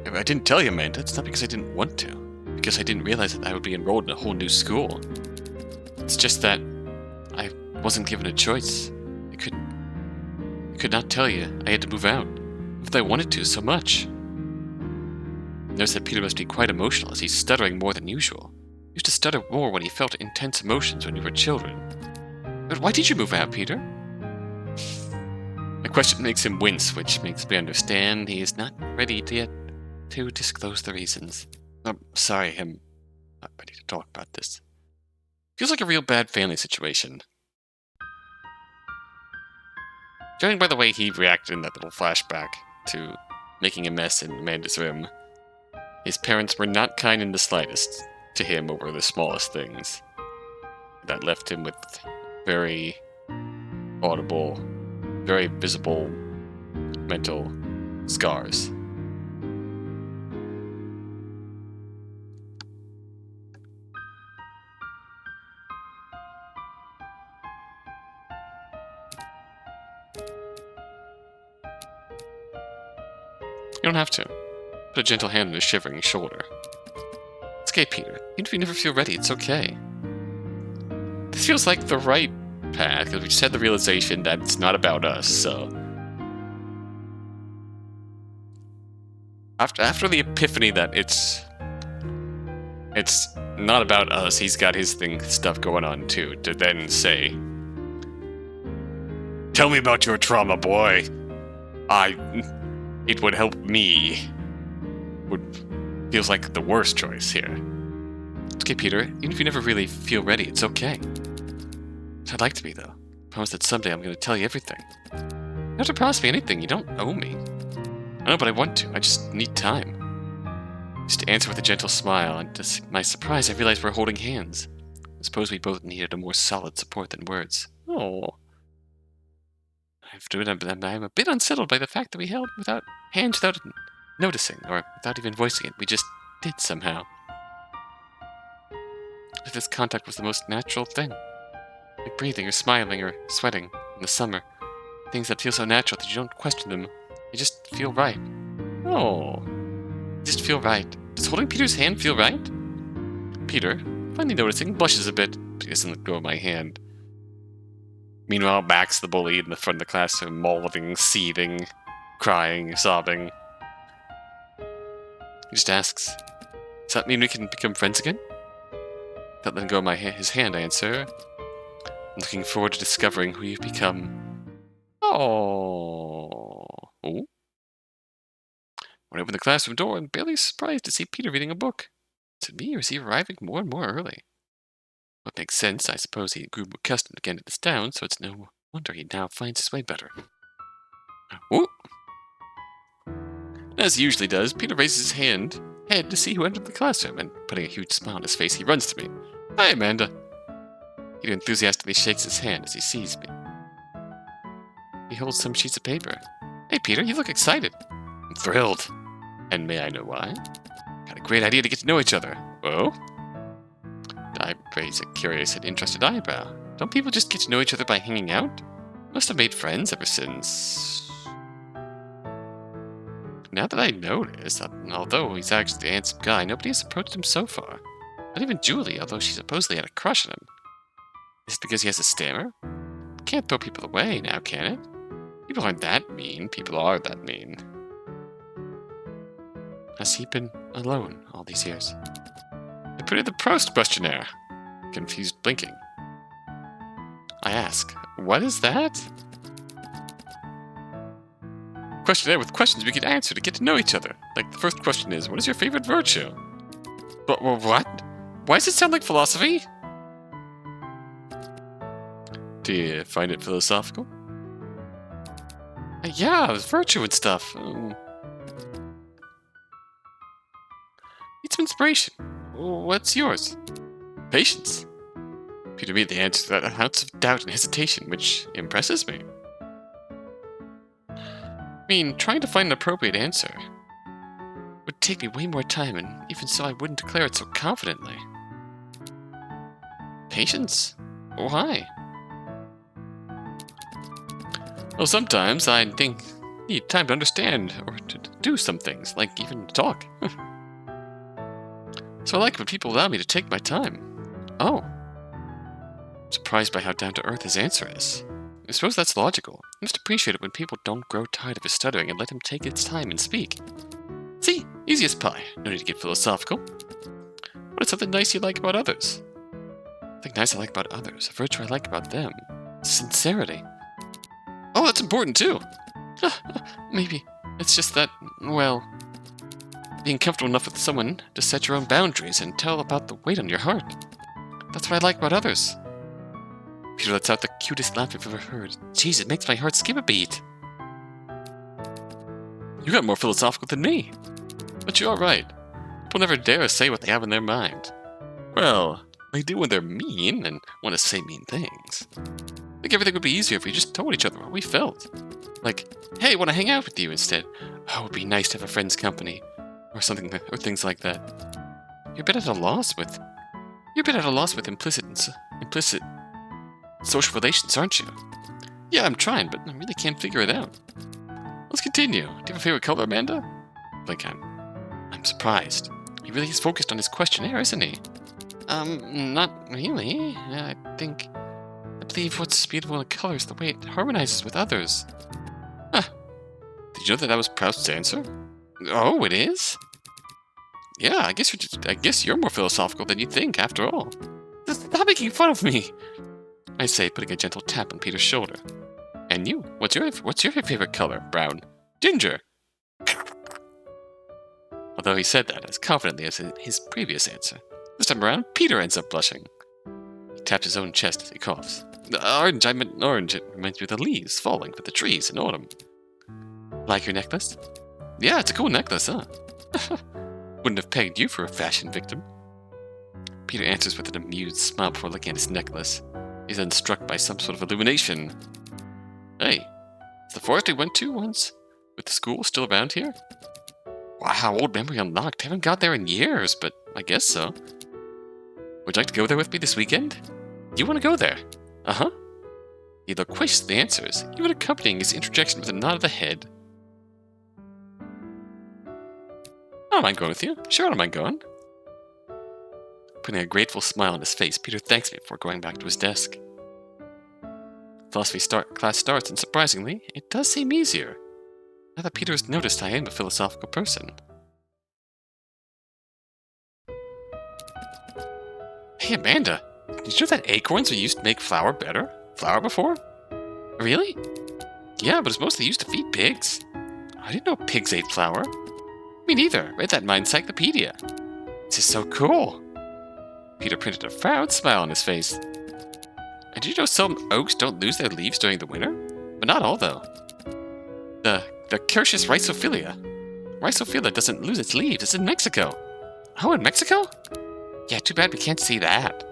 If I didn't tell you, Amanda, it's not because I didn't want to. Because I didn't realize that I would be enrolled in a whole new school. It's just that I wasn't given a choice. I could not tell you. I had to move out. If I wanted to so much. Notice that Peter must be quite emotional as he's stuttering more than usual. He used to stutter more when he felt intense emotions when we were children. But why did you move out, Peter? My question makes him wince, which makes me understand he is not ready yet to disclose the reasons. I'm sorry, I'm not ready to talk about this. Feels like a real bad family situation. Judging by the way he reacted in that little flashback to making a mess in Amanda's room, his parents were not kind in the slightest to him over the smallest things. That left him with very audible, very visible mental scars. don't have to. Put a gentle hand on his shivering shoulder. It's okay, Peter. Even if you never feel ready, it's okay. This feels like the right path, because we just had the realization that it's not about us, so... After the epiphany that it's not about us, he's got his stuff going on too, to then say, tell me about your trauma, boy. It would help me. Feels like the worst choice here. It's okay, Peter. Even if you never really feel ready, it's okay. I'd like to be, though. I promise that someday I'm going to tell you everything. You don't have to promise me anything. You don't owe me. I know, but I want to. I just need time. Just to answer with a gentle smile, and to my surprise, I realized we're holding hands. I suppose we both needed a more solid support than words. Oh. I'm a bit unsettled by the fact that we held hands without noticing, or without even voicing it. We just did somehow. If this contact was the most natural thing. Like breathing, or smiling, or sweating in the summer. Things that feel so natural that you don't question them. They just feel right. Oh. Just feel right. Does holding Peter's hand feel right? Peter, finally noticing, blushes a bit, but he doesn't let go of my hand. Meanwhile, Max, the bully, in the front of the class, are mouthing, seething, crying, sobbing. He just asks, does that mean we can become friends again? Without letting go of his hand, I answer, I'm looking forward to discovering who you've become. Oh. When I opened the classroom door, I'm barely surprised to see Peter reading a book. Is it me, or is he arriving more and more early? What makes sense, I suppose he grew accustomed again to this town, so it's no wonder he now finds his way better. Ooh. As he usually does, Peter raises his head to see who entered the classroom, and putting a huge smile on his face, he runs to me. Hi, Amanda. He enthusiastically shakes his hand as he sees me. He holds some sheets of paper. Hey, Peter, you look excited. I'm thrilled. And may I know why? Got a great idea to get to know each other. Oh? I raise a curious and interested eyebrow. Don't people just get to know each other by hanging out? Must have made friends ever since... Now that I notice, although he's actually the handsome guy, nobody has approached him so far. Not even Julie, although she supposedly had a crush on him. Is it because he has a stammer? Can't throw people away now, can it? People aren't that mean. People are that mean. Has he been alone all these years? I put in the Proust questionnaire. Confused blinking. I ask, what is that? Questionnaire with questions we can answer to get to know each other. Like the first question is, what is your favorite virtue? But what? Why does it sound like philosophy? Do you find it philosophical? Yeah, it's virtue and stuff. Need some inspiration. What's yours? Patience. Peter immediately answers without an ounce of doubt and hesitation, which impresses me. I mean, trying to find an appropriate answer would take me way more time, and even so I wouldn't declare it so confidently. Patience? Why? Well, sometimes I need time to understand, or to do some things, like even talk. So I like when people allow me to take my time. Oh. I'm surprised by how down-to-earth his answer is. I suppose that's logical. I must appreciate it when people don't grow tired of his stuttering and let him take its time and speak. See, easy as pie. No need to get philosophical. What is something nice you like about others? Something nice I like about others, a virtue I like about them. Sincerity. Oh, that's important too. Maybe it's just that, well, being comfortable enough with someone to set your own boundaries and tell about the weight on your heart. That's what I like about others. Peter lets out the cutest laugh I've ever heard. Jeez, it makes my heart skip a beat. You got more philosophical than me. But you're right. People never dare say what they have in their mind. Well, they do when they're mean and want to say mean things. I think everything would be easier if we just told each other what we felt. Like, hey, I want to hang out with you instead. Oh, it would be nice to have a friend's company. Or something, or things like that. You're a bit at a loss with implicit social relations, aren't you? Yeah, I'm trying, but I really can't figure it out. Let's continue. Do you have a favorite color, Amanda? Like, I'm surprised. He really is focused on his questionnaire, isn't he? Not really. I believe what's beautiful in color is the way it harmonizes with others. Huh. Did you know that was Proust's answer? Oh, it is? Yeah, I guess you're more philosophical than you think, after all. Stop making fun of me! I say, putting a gentle tap on Peter's shoulder. And you? What's your favorite color? Brown. Ginger. Although he said that as confidently as his previous answer. This time around, Peter ends up blushing. He taps his own chest as he coughs. Orange, I meant orange. It reminds me of the leaves falling from the trees in autumn. Like your necklace? Yeah, it's a cool necklace, huh? Wouldn't have pegged you for a fashion victim. Peter answers with an amused smile before looking at his necklace. He's then struck by some sort of illumination. Hey, is the forest we went to once with the school still around here? Wow, old memory unlocked. Haven't got there in years, but I guess so. Would you like to go there with me this weekend? You want to go there? Uh-huh. He loquacious the answers, even accompanying his interjection with a nod of the head. I don't mind going with you. Sure, I don't mind going. Putting a grateful smile on his face, Peter thanks me before going back to his desk. Philosophy class starts, and surprisingly, it does seem easier. Now that Peter has noticed I am a philosophical person. Hey, Amanda, did you know that acorns were used to make flour better? Flour before? Really? Yeah, but it's mostly used to feed pigs. I didn't know pigs ate flour. Me neither. Read that in my encyclopedia. This is so cool. Peter printed a proud smile on his face. And did you know some oaks don't lose their leaves during the winter? But not all, though. The Quercus rhizophilia. Rhizophilia doesn't lose its leaves. It's in Mexico. Oh, in Mexico? Yeah, too bad we can't see that.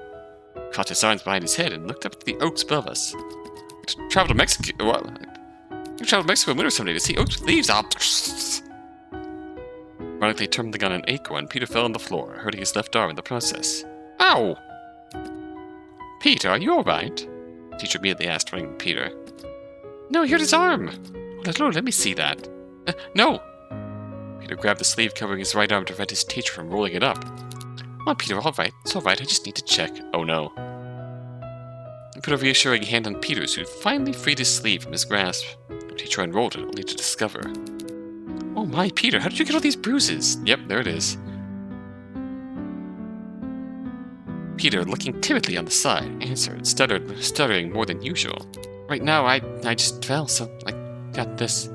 Caught his arms behind his head and looked up at the oaks above us. Travel to Mexico. What? You travel to Mexico in winter someday to see oaks with leaves. Ironically tumbling on an acorn, Peter fell on the floor, hurting his left arm in the process. Ow! Peter, are you alright? The teacher immediately asked, running to Peter. No, he hurt his arm. Oh, Lord, let me see that. No! Peter grabbed the sleeve covering his right arm to prevent his teacher from rolling it up. Come on, Peter, alright. It's alright, I just need to check. Oh no. He put a reassuring hand on Peter's, who finally freed his sleeve from his grasp. The teacher unrolled it, only to discover. Oh my, Peter, how did you get all these bruises? Yep, there it is. Peter, looking timidly on the side, answered, stuttering more than usual. Right now, I just fell, so I got this.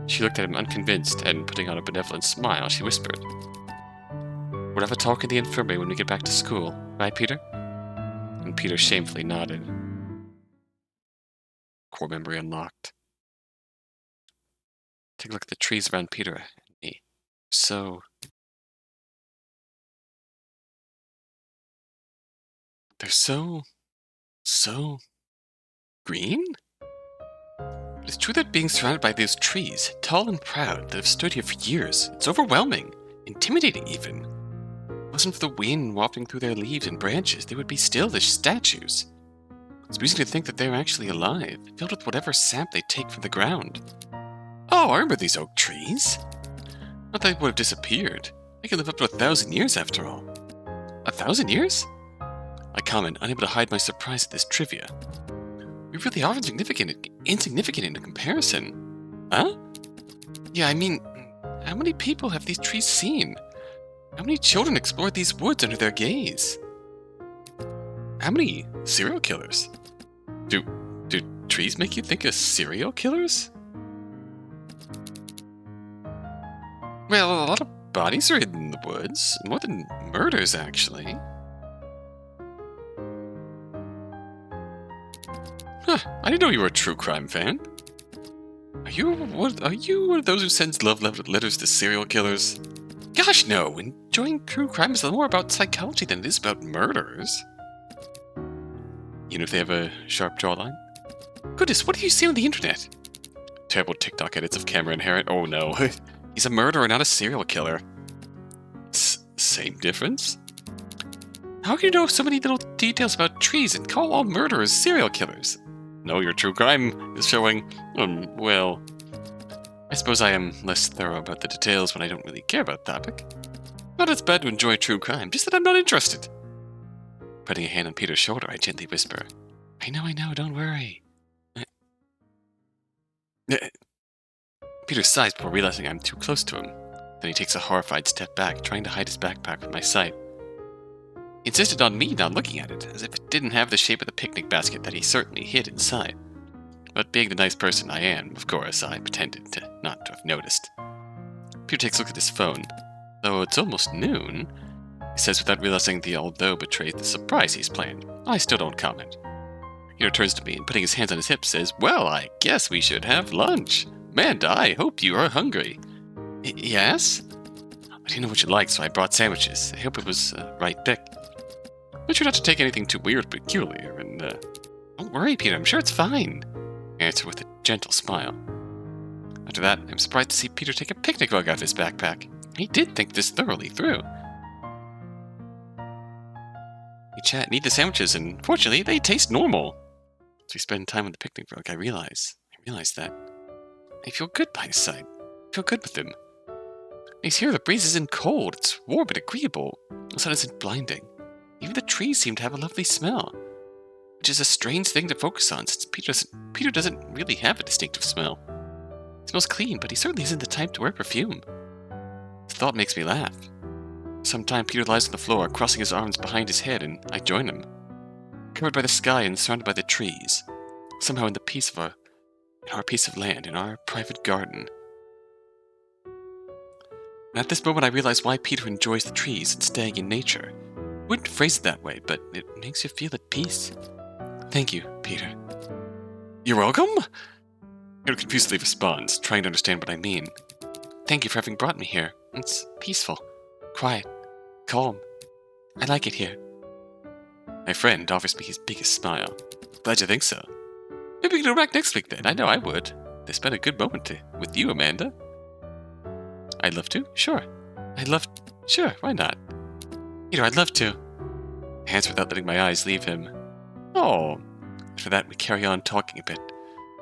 She looked at him unconvinced, and putting on a benevolent smile, she whispered, We'll have a talk in the infirmary when we get back to school, right, Peter? And Peter shamefully nodded. Core memory unlocked. Take a look at the trees around Peter and me. They're so green? It's true that being surrounded by those trees, tall and proud, that have stood here for years, it's overwhelming, intimidating even. If it wasn't for the wind wafting through their leaves and branches, they would be still as statues. It's amusing to think that they're actually alive, filled with whatever sap they take from the ground. Oh, I remember these oak trees. Not that they would have disappeared. They could live up to 1,000 years after all. 1,000 years? I comment, unable to hide my surprise at this trivia. We really are insignificant in comparison. Huh? Yeah, I mean, how many people have these trees seen? How many children explored these woods under their gaze? How many serial killers? Do trees make you think of serial killers? Well, a lot of bodies are in the woods. More than murders, actually. Huh, I didn't know you were a true crime fan. Are you one of those who sends love letters to serial killers? Gosh, no. Enjoying true crime is more about psychology than it is about murders. Even if they have a sharp jawline? Goodness, what do you see on the internet? Terrible TikTok edits of Cameron Harrod. Oh no. He's a murderer, not a serial killer. Same difference? How can you know so many little details about trees and call all murderers serial killers? No, your true crime is showing, well... I suppose I am less thorough about the details when I don't really care about the topic. Not as bad to enjoy true crime, just that I'm not interested. Putting a hand on Peter's shoulder, I gently whisper, I know, don't worry. Peter sighs before realizing I'm too close to him. Then he takes a horrified step back, trying to hide his backpack from my sight. He insisted on me not looking at it, as if it didn't have the shape of the picnic basket that he certainly hid inside. But being the nice person I am, of course, I pretended to not to have noticed. Peter takes a look at his phone. Though it's almost noon, he says without realizing the although betrays the surprise he's playing. I still don't comment. Peter turns to me and, putting his hands on his hips, says, Well, I guess we should have lunch. Amanda, I hope you are hungry. Yes? I didn't know what you liked, so I brought sandwiches. I hope it was the right pick. Make sure not to take anything too weird or peculiar, and don't worry, Peter, I'm sure it's fine. I answer with a gentle smile. After that, I'm surprised to see Peter take a picnic rug out of his backpack. He did think this thoroughly through. We chat and eat the sandwiches, and fortunately, they taste normal. As we spend time on the picnic rug, I realize that I feel good by his side. I feel good with him. He's here, the breeze isn't cold, it's warm and agreeable. The sun isn't blinding. Even the trees seem to have a lovely smell, which is a strange thing to focus on since Peter doesn't really have a distinctive smell. He smells clean, but he certainly isn't the type to wear perfume. The thought makes me laugh. Sometime Peter lies on the floor, crossing his arms behind his head, and I join him. Covered by the sky and surrounded by the trees. Somehow in our piece of land, in our private garden. And at this moment I realize why Peter enjoys the trees and staying in nature. I wouldn't phrase it that way, but it makes you feel at peace. Thank you, Peter. You're welcome? Peter confusedly responds, trying to understand what I mean. Thank you for having brought me here. It's peaceful, quiet, calm. I like it here. My friend offers me his biggest smile. Glad you think so. Maybe we can go back next week then. I know I would. They spent a good moment with you, Amanda. I'd love to. Sure. Sure, why not? Peter, I'd love to. I answer without letting my eyes leave him. Oh. After that, we carry on talking a bit,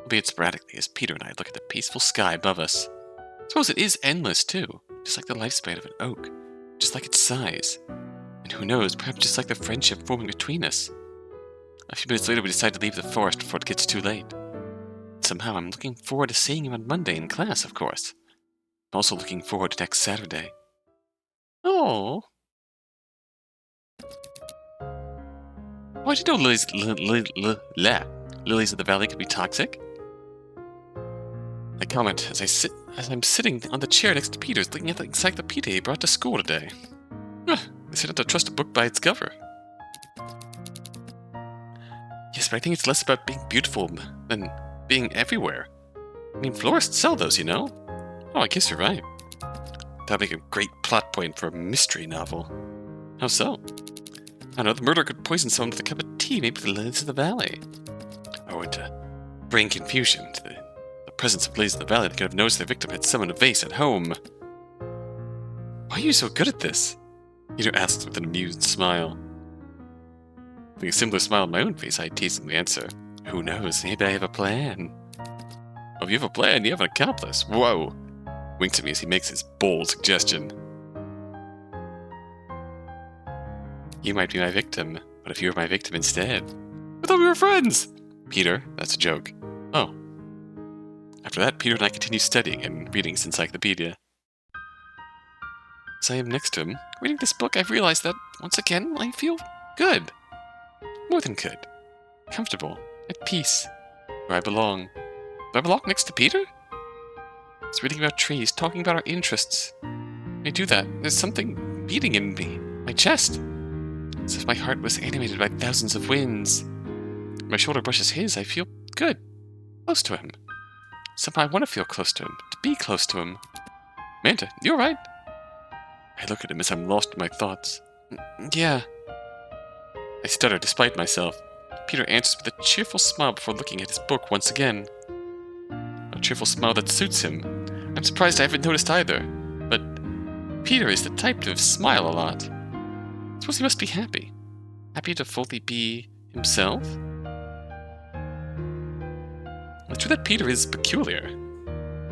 albeit sporadically, as Peter and I look at the peaceful sky above us. I suppose it is endless, too, just like the lifespan of an oak, just like its size. And who knows, perhaps just like the friendship forming between us. A few minutes later, we decide to leave the forest before it gets too late. Somehow, I'm looking forward to seeing him on Monday in class, of course. I'm also looking forward to next Saturday. Oh. Why did you know lilies of the valley could be toxic? I comment as I'm sitting on the chair next to Peter's, looking at the encyclopedia he brought to school today. They said not to trust a book by its cover. Yes, but I think it's less about being beautiful than being everywhere. I mean, florists sell those, you know? Oh, I guess you're right. That'd make a great plot point for a mystery novel. How so? I don't know, the murderer could poison someone with a cup of tea, maybe the lilies of the valley. Or to bring confusion to the presence of lilies of the valley, they could have noticed their victim had summoned a vase at home. Why are you so good at this? Peter asks with an amused smile. With a similar smile on my own face, I teasingly answer, Who knows, maybe I have a plan. Oh, if you have a plan, you have an accomplice. Whoa! Winks at me as he makes his bold suggestion. You might be my victim, but if you were my victim instead? I thought we were friends! Peter, that's a joke. Oh. After that, Peter and I continue studying and reading his encyclopedia. As I am next to him, reading this book, I've realized that, once again, I feel good. More than good. Comfortable. At peace. Where I belong. Do I belong next to Peter? He's reading about trees, talking about our interests. When I do that, there's something beating in me, my chest. As if my heart was animated by thousands of winds. When my shoulder brushes his, I feel good. Close to him. Somehow I want to feel close to him. To be close to him. Amanda, you alright? I look at him as I'm lost in my thoughts. Yeah. I stutter despite myself. Peter answers with a cheerful smile before looking at his book once again. A cheerful smile that suits him. I'm surprised I haven't noticed either. But Peter is the type to smile a lot. I suppose he must be happy. Happy to fully be himself? It's true that Peter is peculiar.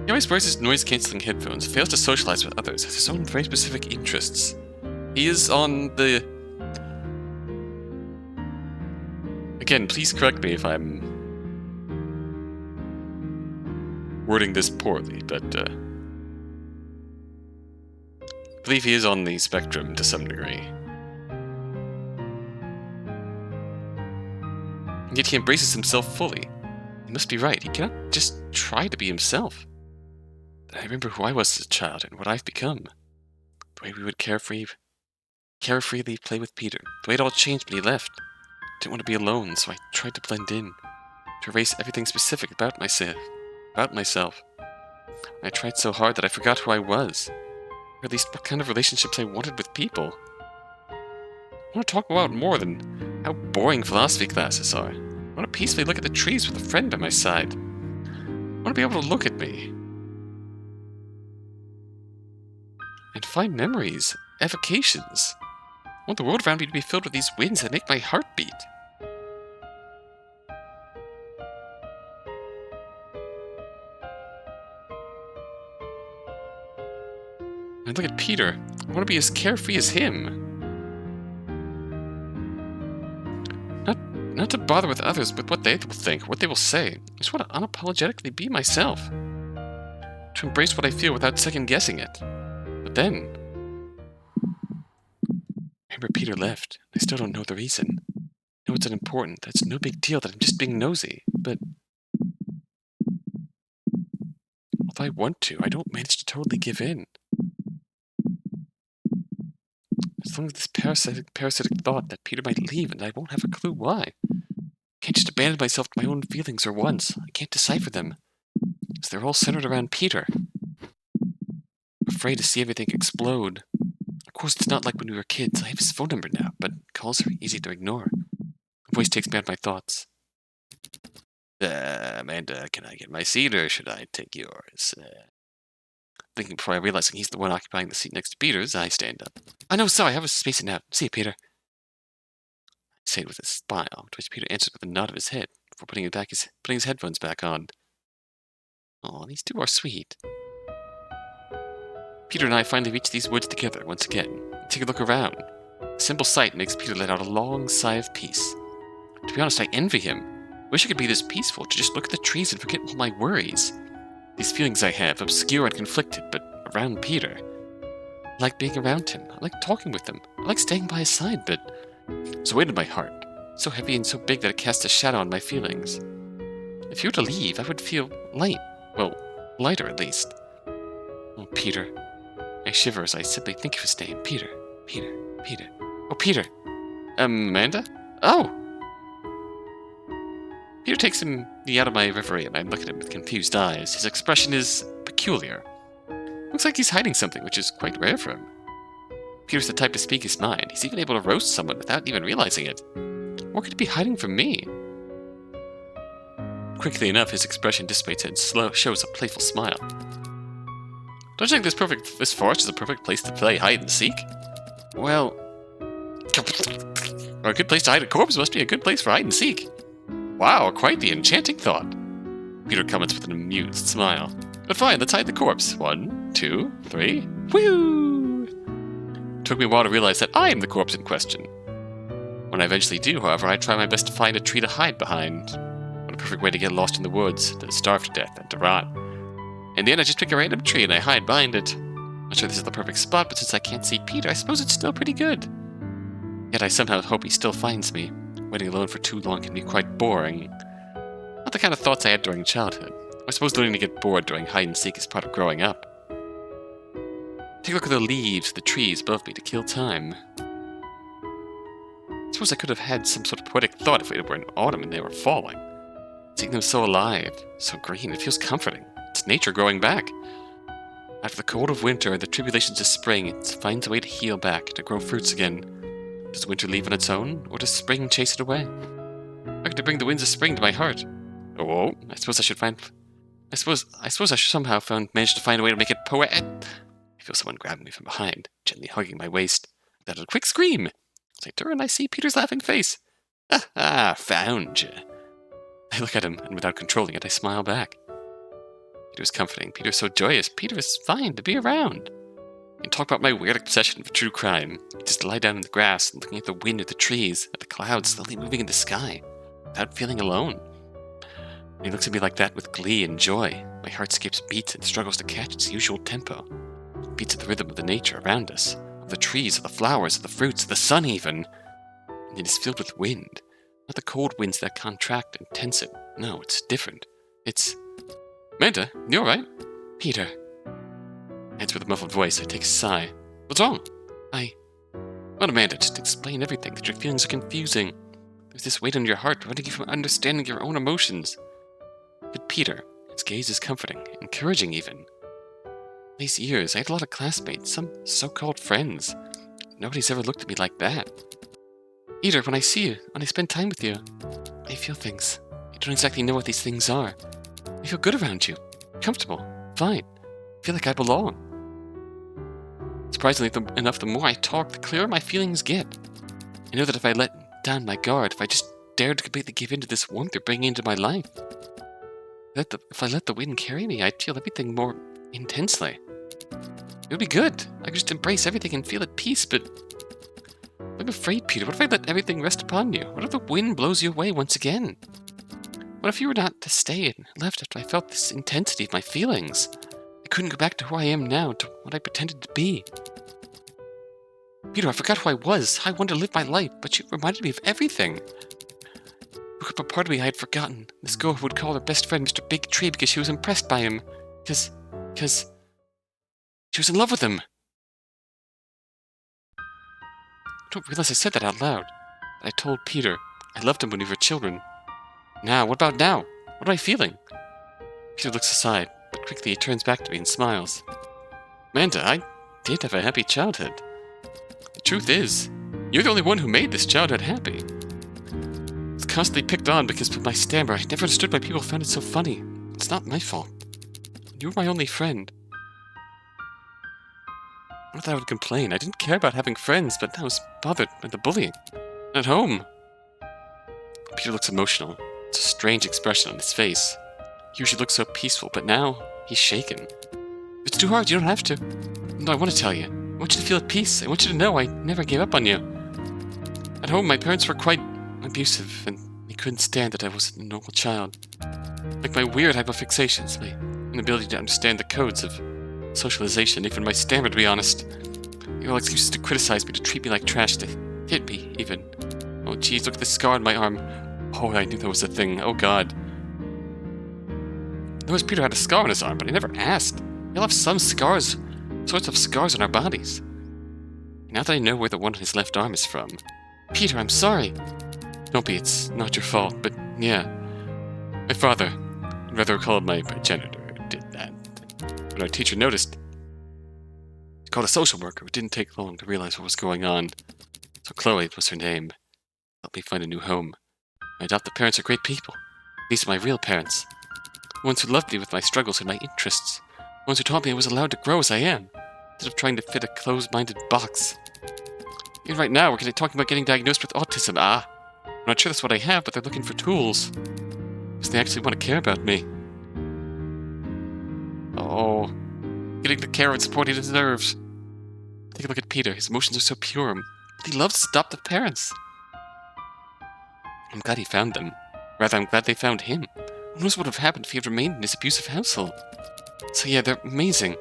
He always wears his noise-canceling headphones, fails to socialize with others, has his own very specific interests. He is on the... Again, please correct me if I'm wording this poorly, but I believe he is on the spectrum to some degree. And yet he embraces himself fully. He must be right. He cannot just try to be himself. I remember who I was as a child and what I've become. The way we would carefreely play with Peter. The way it all changed when he left. Didn't want to be alone, so I tried to blend in. To erase everything specific about myself. I tried so hard that I forgot who I was. Or at least what kind of relationships I wanted with people. I want to talk about more than how boring philosophy classes are. I want to peacefully look at the trees with a friend by my side. I want to be able to look at me. And find memories, evocations. I want the world around me to be filled with these winds that make my heart beat. I look at Peter. I want to be as carefree as him. Not to bother with others with what they will think, what they will say. I just want to unapologetically be myself. To embrace what I feel without second-guessing it. But then... I remember Peter left. I still don't know the reason. I know it's unimportant. That's no big deal that I'm just being nosy. But... although I want to, I don't manage to totally give in. As long as this parasitic thought that Peter might leave and I won't have a clue why. I can't just abandon myself to my own feelings or wants. I can't decipher them. Because they're all centered around Peter. I'm afraid to see everything explode. Of course, it's not like when we were kids. I have his phone number now, but calls are easy to ignore. The voice takes me out of my thoughts. Amanda, can I get my seat or should I take yours? Thinking before I realize he's the one occupying the seat next to Peter's, I stand up. Oh no, sorry, I was spacing out. See you, Peter. I say it with a smile, to which Peter answered with a nod of his head before putting his headphones back on. Oh, these two are sweet. Peter and I finally reach these woods together once again and take a look around. A simple sight makes Peter let out a long sigh of peace. To be honest, I envy him. Wish I could be this peaceful to just look at the trees and forget all my worries. These feelings I have, obscure and conflicted, but around Peter. I like being around him. I like talking with him. I like staying by his side, but there's a weight in my heart, so heavy and so big that it casts a shadow on my feelings. If he were to leave, I would feel light. Well, lighter at least. Oh, Peter. I shiver as I simply think of his name. Peter. Peter. Peter. Oh, Peter. Amanda? Oh! Peter takes me out of my reverie, and I look at him with confused eyes. His expression is peculiar. Looks like he's hiding something, which is quite rare for him. Peter's the type to speak his mind. He's even able to roast someone without even realizing it. What could he be hiding from me? Quickly enough, his expression dissipates and shows a playful smile. Don't you think this forest is a perfect place to play hide and seek? Well... or a good place to hide a corpse must be a good place for hide and seek. Wow, quite the enchanting thought. Peter comments with an amused smile. But fine, let's hide the corpse. 1, 2, 3. Woo! Took me a while to realize that I am the corpse in question. When I eventually do, however, I try my best to find a tree to hide behind. What a perfect way to get lost in the woods, to starve to death, and to rot. In the end, I just pick a random tree and I hide behind it. Not sure this is the perfect spot, but since I can't see Peter, I suppose it's still pretty good. Yet I somehow hope he still finds me. Waiting alone for too long can be quite boring. Not the kind of thoughts I had during childhood. I suppose learning to get bored during hide-and-seek is part of growing up. Take a look at the leaves, the trees above me to kill time. I suppose I could have had some sort of poetic thought if it were in autumn and they were falling. Seeing them so alive, so green, it feels comforting. It's nature growing back. After the cold of winter and the tribulations of spring, it finds a way to heal back, to grow fruits again. Does winter leave on its own, or does spring chase it away? I could bring the winds of spring to my heart. Oh, I suppose I should somehow manage to find a way to make it poetic. I feel someone grabbing me from behind, gently hugging my waist. Without a quick scream. As I turn, I see Peter's laughing face. Ah, found you. I look at him, and without controlling it, I smile back. Peter was comforting. Peter was so joyous. Peter was fine to be around. And talk about my weird obsession for true crime. Just lie down in the grass and looking at the wind or the trees, at the clouds slowly moving in the sky, without feeling alone. And he looks at me like that with glee and joy. My heart skips beats and struggles to catch its usual tempo. It beats at the rhythm of the nature around us, of the trees, of the flowers, of the fruits, of the sun even. And it is filled with wind. Not the cold winds that contract and tense it. No, it's different. It's... Amanda, you alright? Peter. I answer with a muffled voice. I take a sigh. What's wrong? Not Amanda, just explain everything, that your feelings are confusing. There's this weight on your heart preventing you from understanding your own emotions. But Peter, his gaze is comforting, encouraging even. These years, I had a lot of classmates, some so-called friends. Nobody's ever looked at me like that. Peter, when I see you, when I spend time with you, I feel things. I don't exactly know what these things are. I feel good around you. Comfortable. Fine. I feel like I belong. Surprisingly enough, the more I talk, the clearer my feelings get. I know that if I let down my guard, if I just dared to completely give in to this warmth they're bringing into my life, if I let the wind carry me, I'd feel everything more intensely. It would be good. I could just embrace everything and feel at peace, but I'm afraid, Peter. What if I let everything rest upon you? What if the wind blows you away once again? What if you were not to stay and left after I felt this intensity of my feelings? I couldn't go back to who I am now, to what I pretended to be. Peter, I forgot who I was, how I wanted to live my life, but you reminded me of everything. Woke up a part of me I had forgotten. This girl who would call her best friend Mr. Big Tree because she was impressed by him. Because she was in love with him. I don't realize I said that out loud. But I told Peter I loved him when we were children. Now, what about now? What am I feeling? Peter looks aside, but quickly he turns back to me and smiles. Amanda, I did have a happy childhood. The truth is, you're the only one who made this childhood happy. I was constantly picked on because of my stammer. I never understood why people found it so funny. It's not my fault. You were my only friend. Not that I would complain. I didn't care about having friends, but I was bothered by the bullying. At home. Peter looks emotional. It's a strange expression on his face. He usually looks so peaceful, but now he's shaken. If it's too hard, you don't have to. No, I want to tell you. I want you to feel at peace. I want you to know I never gave up on you. At home, my parents were quite abusive, and they couldn't stand that I wasn't a normal child. Like my weird hyperfixations, my inability to understand the codes of socialization, even my stammer, to be honest. They were all excuses to criticize me, to treat me like trash, to hit me, even. Oh, geez, look at the scar on my arm. Oh, I knew that was a thing. Oh, God. Noticed Peter had a scar on his arm, but I never asked. We all have some scars, sorts of scars on our bodies. Now that I know where the one on his left arm is from... Peter, I'm sorry. Don't be, it's not your fault, but yeah. My father, I'd rather call it my progenitor, did that. When our teacher noticed, he called a social worker. It didn't take long to realize what was going on. So Chloe was her name. Helped me find a new home. My adopted parents are great people. These are my real parents. The ones who loved me with my struggles and my interests. The ones who taught me I was allowed to grow as I am, instead of trying to fit a closed-minded box. Even right now, we're talking about getting diagnosed with autism. I'm not sure that's what I have, but they're looking for tools. Because they actually want to care about me. Oh, getting the care and support he deserves. Take a look at Peter. His emotions are so pure. He loves his adoptive parents. I'm glad he found them. Rather, I'm glad they found him. Who knows what would have happened if he had remained in his abusive household? So yeah, they're amazing.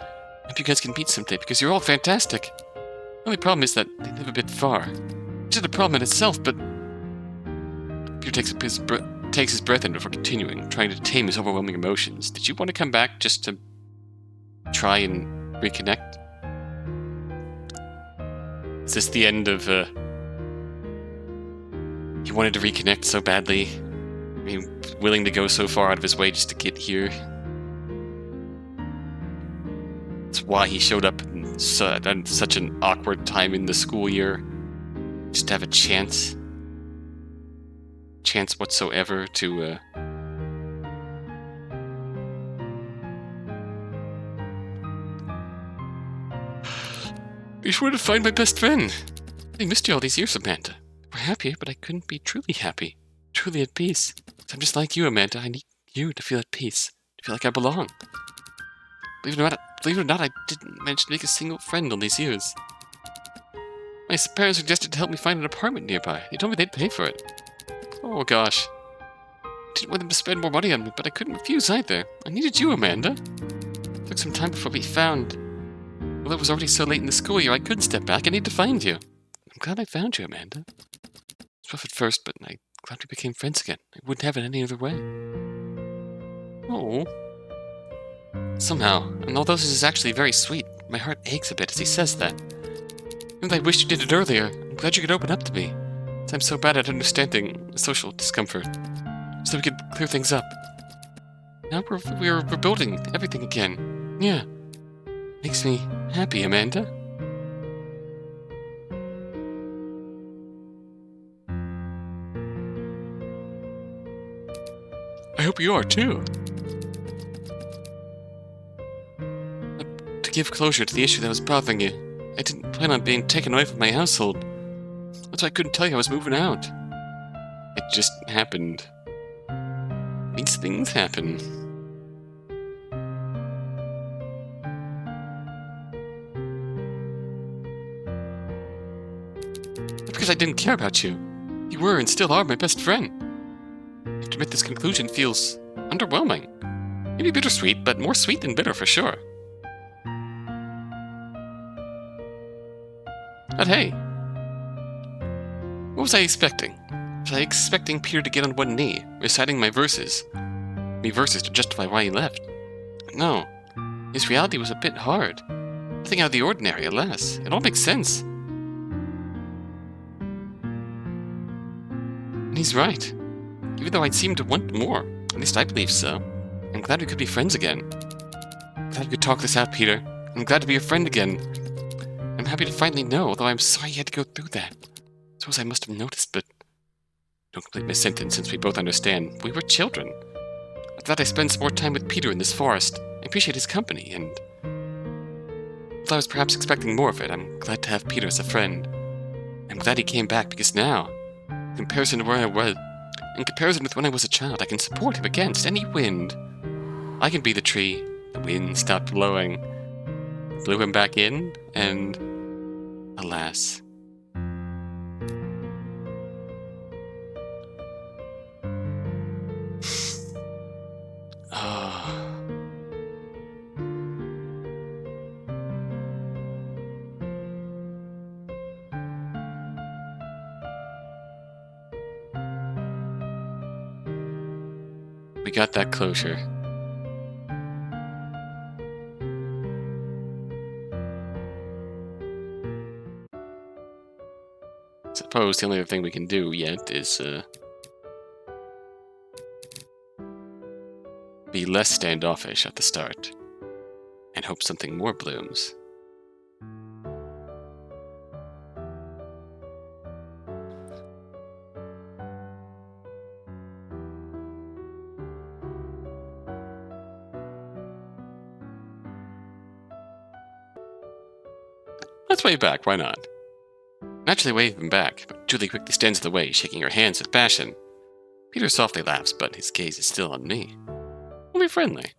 I hope you guys can meet someday, because you're all fantastic. The only problem is that they live a bit far. Which is a problem in itself, but... Peter takes his breath in before continuing, trying to tame his overwhelming emotions. Did you want to come back just to try and reconnect? Is this the end of, He wanted to reconnect so badly? I mean, willing to go so far out of his way just to get here? That's why he showed up at such an awkward time in the school year. Just to have a chance whatsoever to, I just wanted to find my best friend. I missed you all these years, Amanda. We're happy, but I couldn't be truly happy. Truly at peace. I'm just like you, Amanda. I need you to feel at peace. To feel like I belong. Believe it or not, I didn't manage to make a single friend all these years. My parents suggested to help me find an apartment nearby. They told me they'd pay for it. Oh gosh. I didn't want them to spend more money on me, but I couldn't refuse either. I needed you, Amanda. It took some time before we found... Well, it was already so late in the school year, I couldn't step back. I need to find you. I'm glad I found you, Amanda. It's rough at first, but I'm glad we became friends again. I wouldn't have it any other way. Oh. Somehow, and although this is actually very sweet, my heart aches a bit as he says that. And I wished you did it earlier. I'm glad you could open up to me. I'm so bad at understanding social discomfort. So we could clear things up. Now we're rebuilding everything again. Yeah. Makes me happy, Amanda. I hope you are too. To give closure to the issue that was bothering you, I didn't plan on being taken away from my household. That's why I couldn't tell you I was moving out. It just happened. These things happen. Not because I didn't care about you. You were and still are my best friend. I have to admit this conclusion feels underwhelming. Maybe bittersweet, but more sweet than bitter for sure. But hey, what was I expecting? Was I expecting Peter to get on one knee, reciting my verses to justify why he left? No, his reality was a bit hard. Nothing out of the ordinary, alas. It all makes sense. And he's right. Even though I'd seem to want more, at least I believe so. I'm glad we could be friends again. I'm glad we could talk this out, Peter. I'm glad to be your friend again. I'm happy to finally know, although I'm sorry you had to go through that. Suppose I must have noticed, but... Don't complete my sentence since we both understand. We were children. I'm glad I spend some more time with Peter in this forest. I appreciate his company, and... Although I was perhaps expecting more of it, I'm glad to have Peter as a friend. I'm glad he came back, because now, in comparison with when I was a child, I can support him against any wind. I can be the tree. The wind stopped blowing. Blew him back in, and... Alas... We got that closure. Suppose the only other thing we can do yet is be less standoffish at the start and hope something more blooms. Let's wave back, why not? Naturally wave him back, but Julie quickly stands in the way, shaking her hands with passion. Peter softly laughs, but his gaze is still on me. We'll be friendly.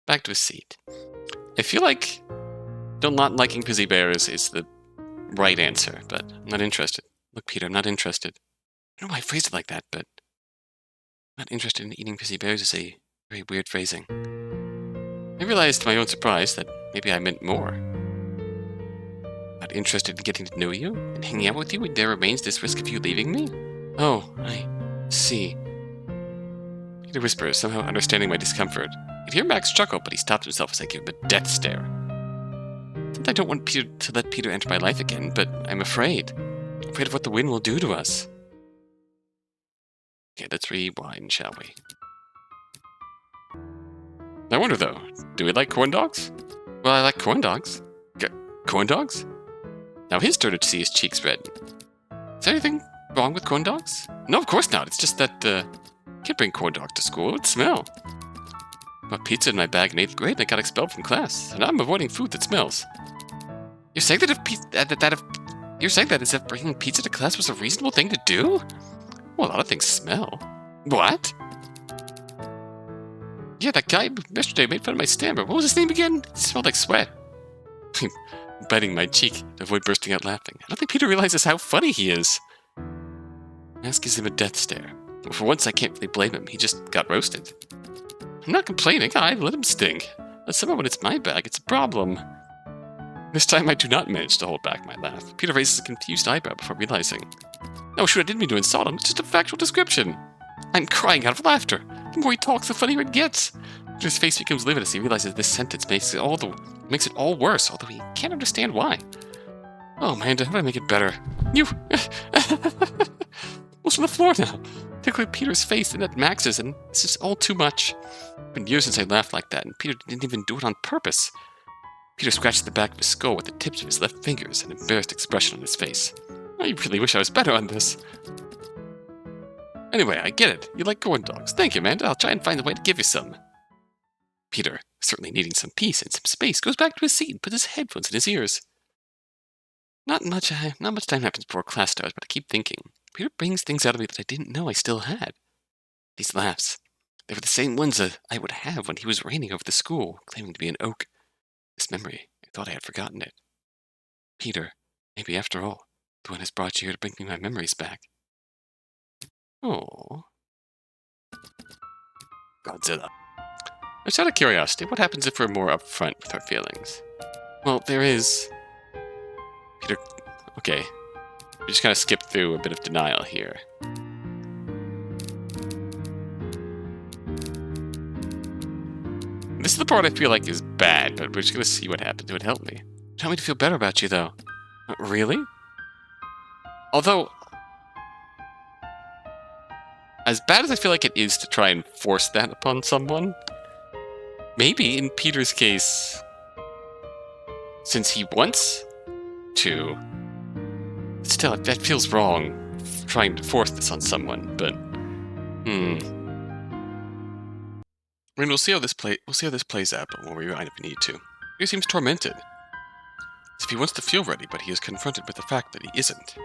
Back to his seat. I feel like not liking Pizzy Bears is the right answer, but I'm not interested. Look, Peter, I'm not interested. I don't know why I phrased it like that, but not interested in eating Pizzy Bears is a very weird phrasing. I realized to my own surprise that maybe I meant more. Not interested in getting to know you and hanging out with you, and there remains this risk of you leaving me? Oh, I see. Peter whispers, somehow understanding my discomfort. I hear Max chuckle, but he stops himself as I give him a death stare. I don't want Peter to let Peter enter my life again, but I'm afraid. I'm afraid of what the wind will do to us. Okay, let's rewind, shall we? I wonder, though, do we like corn dogs? Well, I like corn dogs. Corn dogs? Now his started to see his cheeks red. Is there anything wrong with corn dogs? No, of course not. It's just that, can't bring corn dogs to school. It would smell. I bought pizza in my bag in 8th grade and I got expelled from class. And now I'm avoiding food that smells. You're saying you're saying that as if bringing pizza to class was a reasonable thing to do? Well, a lot of things smell. What? Yeah, that guy yesterday made fun of my stammer. What was his name again? It smelled like sweat. Biting my cheek to avoid bursting out laughing. I don't think Peter realizes how funny he is. Mask gives him a death stare. Well, for once, I can't really blame him. He just got roasted. I'm not complaining. I let him sting. But somehow when it's my bag, it's a problem. This time I do not manage to hold back my laugh. Peter raises a confused eyebrow before realizing. Oh, shoot, I didn't mean to insult him. It's just a factual description. I'm crying out of laughter. The more he talks, the funnier it gets. Peter's face becomes livid as he realizes this sentence makes it all worse, although he can't understand why. Oh, Amanda, how do I make it better? You... What's on the floor now? Tickling Peter's face and at Max's, and this is all too much. It's been years since I laughed like that, and Peter didn't even do it on purpose. Peter scratched the back of his skull with the tips of his left fingers, an embarrassed expression on his face. I really wish I was better on this. Anyway, I get it. You like corn dogs. Thank you, Amanda. I'll try and find a way to give you some. Peter, certainly needing some peace and some space, goes back to his seat and puts his headphones in his ears. Not much time happens before class starts, but I keep thinking. Peter brings things out of me that I didn't know I still had. These laughs. They were the same ones that I would have when he was reigning over the school, claiming to be an oak. This memory, I thought I had forgotten it. Peter, maybe after all, the one has brought you here to bring me my memories back. Oh. Godzilla. Just out of curiosity, what happens if we're more upfront with our feelings? Well, there is... Peter... Okay. We just kind of skip through a bit of denial here. This is the part I feel like is bad, but we're just going to see what happens. It would help me. Tell me to feel better about you, though. Really? Although... As bad as I feel like it is to try and force that upon someone, maybe in Peter's case, since he wants to, still, that feels wrong, trying to force this on someone, but, I mean, we'll see how this plays out, but we'll rewind if we need to. He seems tormented. As if he wants to feel ready, but he is confronted with the fact that he isn't.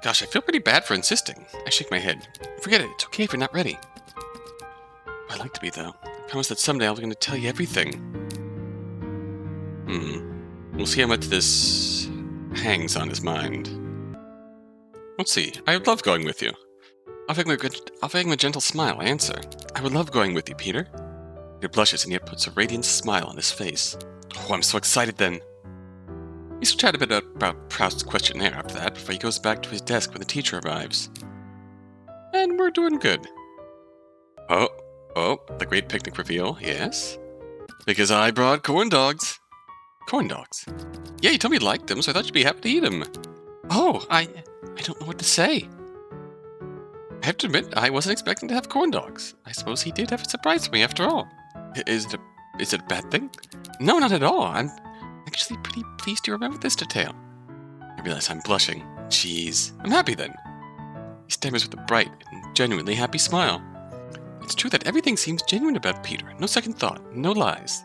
Gosh, I feel pretty bad for insisting. I shake my head. Forget it, it's okay if you're not ready. I'd like to be, though. I promise that someday I'm going to tell you everything. We'll see how much this hangs on his mind. Let's see. I would love going with you. Offering a gentle smile, I answer. I would love going with you, Peter. Peter blushes and yet puts a radiant smile on his face. Oh, I'm so excited then. We still chat a bit about Proust's questionnaire after that, before he goes back to his desk when the teacher arrives. And we're doing good. Oh, the great picnic reveal, yes? Because I brought corn dogs. Corn dogs? Yeah, you told me you liked them, so I thought you'd be happy to eat them. Oh, I don't know what to say. I have to admit, I wasn't expecting to have corn dogs. I suppose he did have a surprise for me after all. Is it a bad thing? No, not at all. I'm actually pretty pleased you remember this detail. I realize I'm blushing. Jeez. I'm happy then. He stammers with a bright and genuinely happy smile. It's true that everything seems genuine about Peter. No second thought, no lies.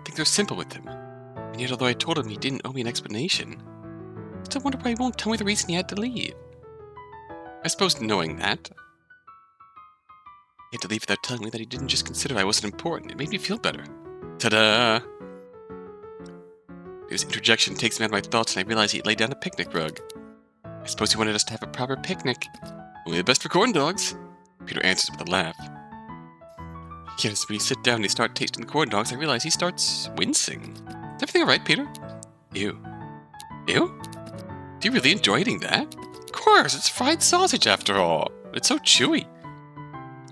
Things are simple with him. And yet although I told him he didn't owe me an explanation, I still wonder why he won't tell me the reason he had to leave. I suppose knowing that, he had to leave without telling me that he didn't just consider I wasn't important. It made me feel better. Ta-da! His interjection takes me out of my thoughts and I realize he laid down a picnic rug. I suppose he wanted us to have a proper picnic. Only the best for corn dogs. Peter answers with a laugh. Yet as we sit down and he starts tasting the corn dogs, I realize he starts wincing. Is everything alright, Peter? Ew. Ew? Do you really enjoy eating that? Of course, it's fried sausage after all. It's so chewy.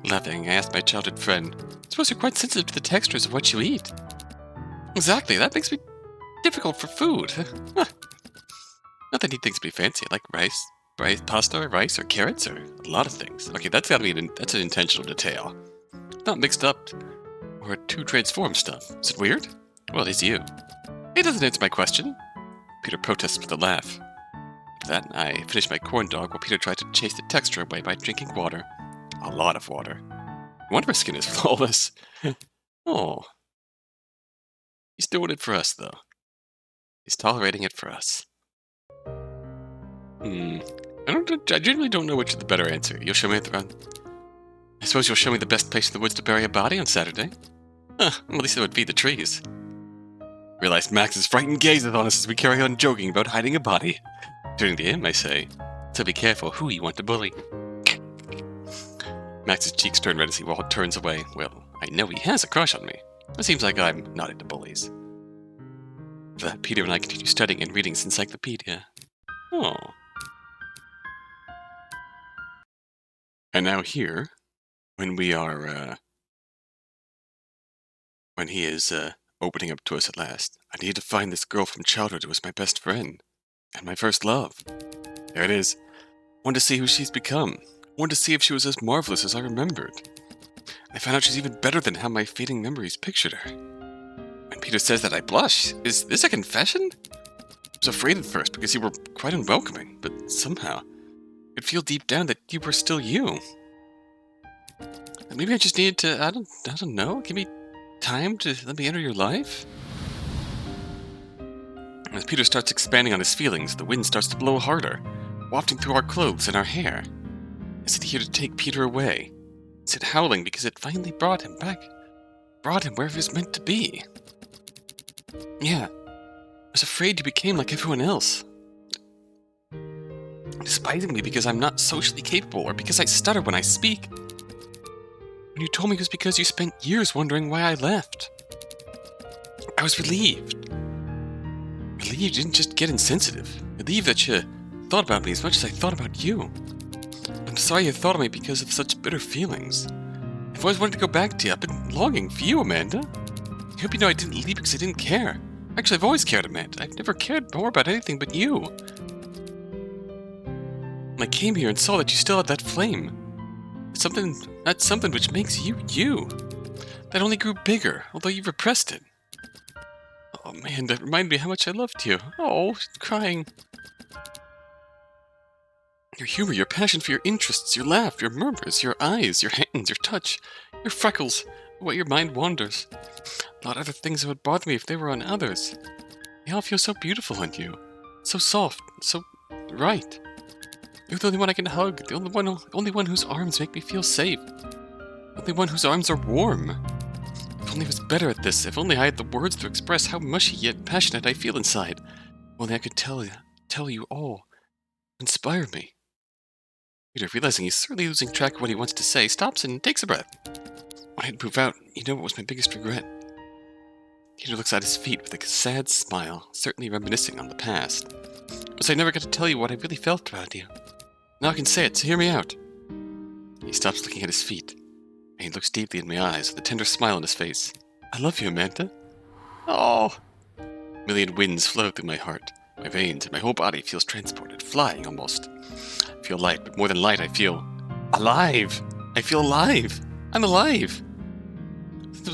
Laughing, I asked my childhood friend, I suppose you're quite sensitive to the textures of what you eat. Exactly, that makes me difficult for food. Not that I need things to be fancy, like pasta, or rice, or carrots, or a lot of things. Okay, that's an intentional detail. Not mixed up, or too transformed stuff. Is it weird? Well, it is you. It doesn't answer my question. Peter protests with a laugh. After that, I finished my corn dog while Peter tried to chase the texture away by drinking water. A lot of water. No wonder his skin is flawless. Oh. He's doing it for us, though. He's tolerating it for us. I genuinely don't know which is the better answer. You'll show me at the run. I suppose you'll show me the best place in the woods to bury a body on Saturday? Well, at least it would be the trees. Realized Max's frightened gazes on us as we carry on joking about hiding a body. Turning to him, I say, so be careful who you want to bully. Max's cheeks turn red as he turns away. Well, I know he has a crush on me. It seems like I'm not into bullies. For that, Peter and I continue studying and reading his encyclopedia. Oh. And now here, when we are, when he is, opening up to us at last, I need to find this girl from childhood who was my best friend. And my first love. There it is. I wanted to see who she's become. I wanted to see if she was as marvelous as I remembered. I found out she's even better than how my fading memories pictured her. When Peter says that, I blush. Is this a confession? I was afraid at first because you were quite unwelcoming, but somehow I could feel deep down that you were still you. And maybe I just needed to, I don't know, give me time to let me enter your life? As Peter starts expanding on his feelings, the wind starts to blow harder, wafting through our clothes and our hair. Is it here to take Peter away? Is it howling because it finally brought him back? Brought him where he was meant to be? Yeah, I was afraid you became like everyone else. Despising me because I'm not socially capable or because I stutter when I speak. When you told me it was because you spent years wondering why I left. I was relieved. Relieved you didn't just get insensitive. Relieved that you thought about me as much as I thought about you. I'm sorry you thought of me because of such bitter feelings. I've always wanted to go back to you. I've been longing for you, Amanda. I hope you know I didn't leave because I didn't care. Actually, I've always cared, Amanda. I've never cared more about anything but you. When I came here and saw that you still had that flame. That's something which makes you, you. That only grew bigger, although you repressed it. Oh man, that reminded me how much I loved you. Oh, crying. Your humor, your passion for your interests, your laugh, your murmurs, your eyes, your hands, your touch, your freckles, the way your mind wanders. A lot of other things that would bother me if they were on others. They all feel so beautiful on you. So soft, so right. You're the only one I can hug, the only one whose arms make me feel safe. The only one whose arms are warm. If only I was better at this, if only I had the words to express how mushy yet passionate I feel inside. If only I could tell you all. Inspire me. Peter, realizing he's certainly losing track of what he wants to say, stops and takes a breath. When I had to move out, you know what was my biggest regret? Peter looks at his feet with a sad smile, certainly reminiscing on the past. Was I never got to tell you what I really felt about you. Now I can say it, so hear me out. He stops looking at his feet, and he looks deeply in my eyes with a tender smile on his face. I love you, Amanda. Oh! A million winds flow through my heart, my veins, and my whole body feels transported, flying almost. I feel light, but more than light, I feel alive! I feel alive! I'm alive!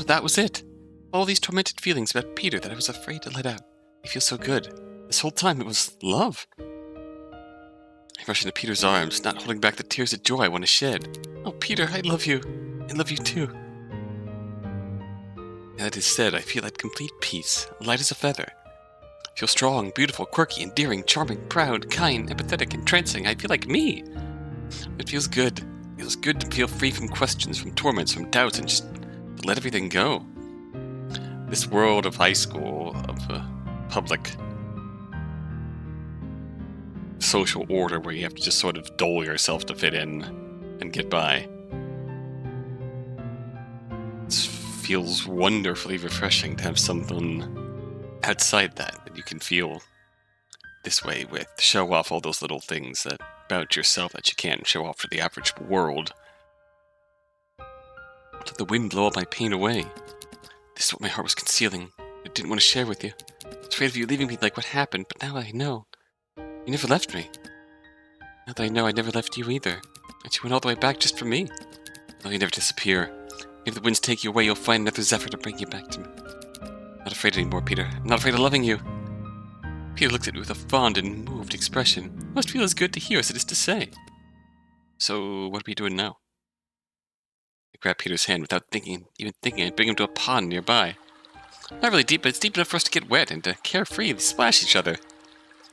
That was it. All these tormented feelings about Peter that I was afraid to let out. They feel so good. This whole time it was love. I rush into Peter's arms, not holding back the tears of joy I want to shed. Oh, Peter, I love you. I love you too. Now that is said, I feel at complete peace, light as a feather. I feel strong, beautiful, quirky, endearing, charming, proud, kind, empathetic, entrancing. I feel like me. It feels good. It feels good to feel free from questions, from torments, from doubts, and just to let everything go. This world of high school, of public social order where you have to just sort of dull yourself to fit in and get by. It feels wonderfully refreshing to have something outside that you can feel this way with. Show off all those little things about yourself that you can't show off to the average world. Let the wind blow all my pain away. This is what my heart was concealing. I didn't want to share with you. I was afraid of you leaving me like what happened, but now I know. You never left me. Now that I know I never left you either. And you went all the way back just for me. No, you never disappear. If the winds take you away, you'll find another zephyr to bring you back to me. I'm not afraid anymore, Peter. I'm not afraid of loving you. Peter looked at me with a fond and moved expression. It must feel as good to hear as it is to say. So, what are we doing now? I grabbed Peter's hand without even thinking I'd bring him to a pond nearby. Not really deep, but it's deep enough for us to get wet and to carefree splash each other.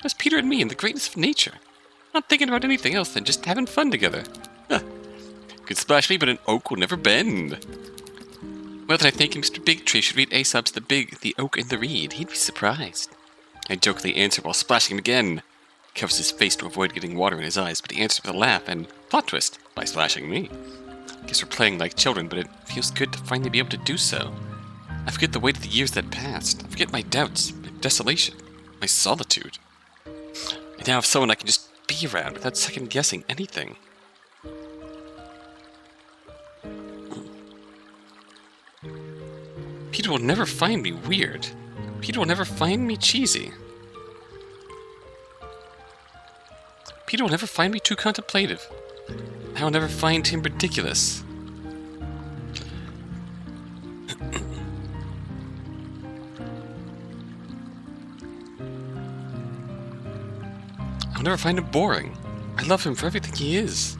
That's Peter and me and the greatness of nature. Not thinking about anything else than just having fun together. can splash me, but an oak will never bend. Well, then I think Mr. Big Tree should read Aesop's The Oak and the Reed. He'd be surprised. I jokingly answer while splashing him again. He covers his face to avoid getting water in his eyes, but he answers with a laugh and plot twist by splashing me. Guess we're playing like children, but it feels good to finally be able to do so. I forget the weight of the years that passed. I forget my doubts, my desolation, my solitude. I now have someone I can just be around without second-guessing anything. Peter will never find me weird. Peter will never find me cheesy. Peter will never find me too contemplative. I will never find him ridiculous. I'll never find him boring. I love him for everything he is.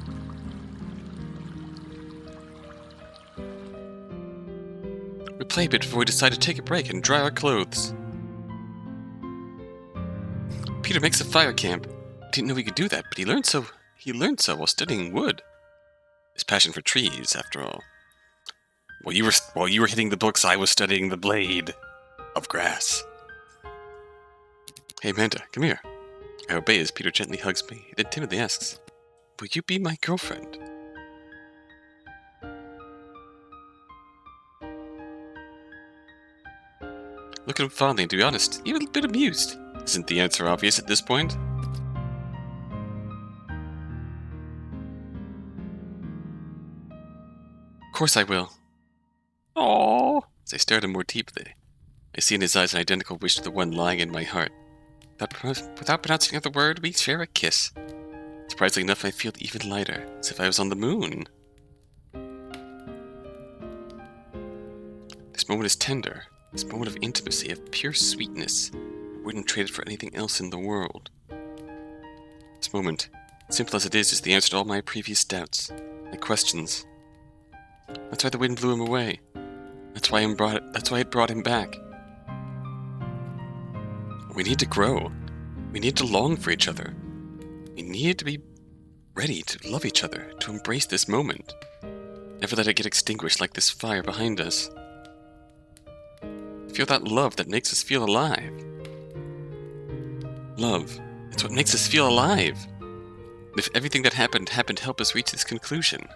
We play a bit before we decide to take a break and dry our clothes. Peter makes a fire camp. I didn't know he could do that, but he learned so while studying wood. His passion for trees, after all. While you were hitting the books, I was studying the blade of grass. Hey, Amanda, come here. I obey as Peter gently hugs me, then timidly asks, "Will you be my girlfriend?" Look at him fondly, and to be honest, even a bit amused. Isn't the answer obvious at this point? Of course I will. Aww. As I stare at him more deeply, I see in his eyes an identical wish to the one lying in my heart. Without pronouncing another word, we share a kiss. Surprisingly enough, I feel even lighter, as if I was on the moon. This moment is tender. This moment of intimacy, of pure sweetness. I wouldn't trade it for anything else in the world. This moment, simple as it is the answer to all my previous doubts, my questions. That's why the wind blew him away. That's why it brought him back. We need to grow. We need to long for each other. We need to be ready to love each other, to embrace this moment. Never let it get extinguished like this fire behind us. Feel that love that makes us feel alive. Love, it's what makes us feel alive. And if everything that happened to help us reach this conclusion.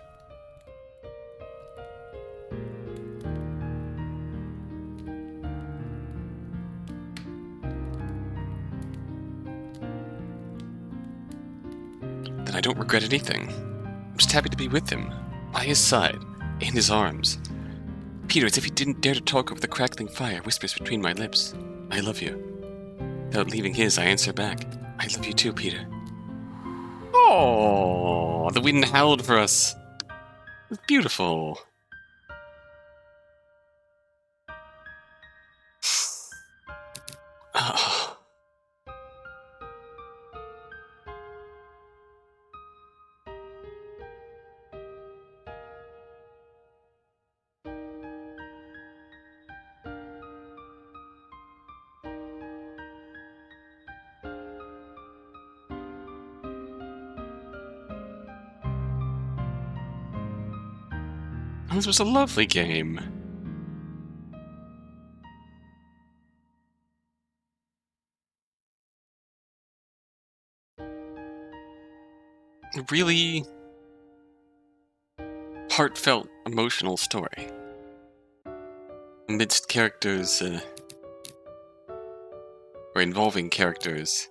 Then I don't regret anything. I'm just happy to be with him, by his side, in his arms. Peter, as if he didn't dare to talk over the crackling fire, whispers between my lips, "I love you." Without leaving his, I answer back, "I love you too, Peter." Oh, the wind howled for us. It's beautiful. Oh. This was a lovely game. A really heartfelt, emotional story. Amidst characters, or involving characters.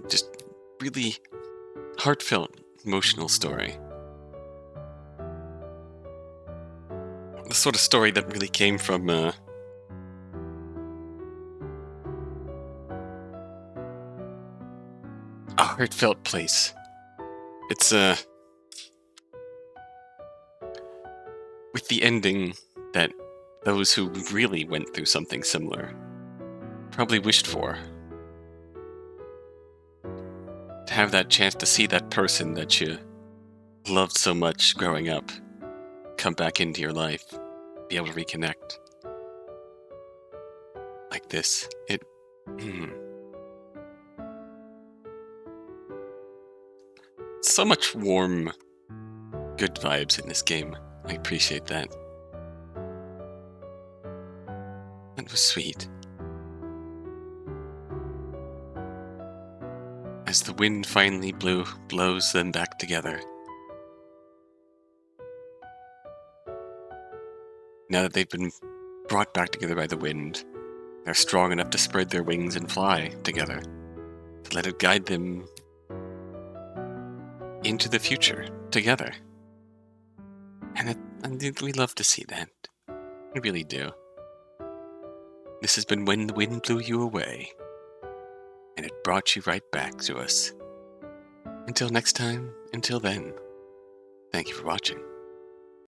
Just really heartfelt, emotional story. The sort of story that really came from, a heartfelt place. It's, with the ending that those who really went through something similar probably wished for. To have that chance to see that person that you loved so much growing up come back into your life, be able to reconnect. Like this. so much warm, good vibes in this game. I appreciate that. That was sweet. As the wind finally blows them back together. Now that they've been brought back together by the wind, they're strong enough to spread their wings and fly together. To let it guide them into the future together. And we love to see that. We really do. This has been When the Wind Blew You Away. And it brought you right back to us. Until next time, until then, thank you for watching.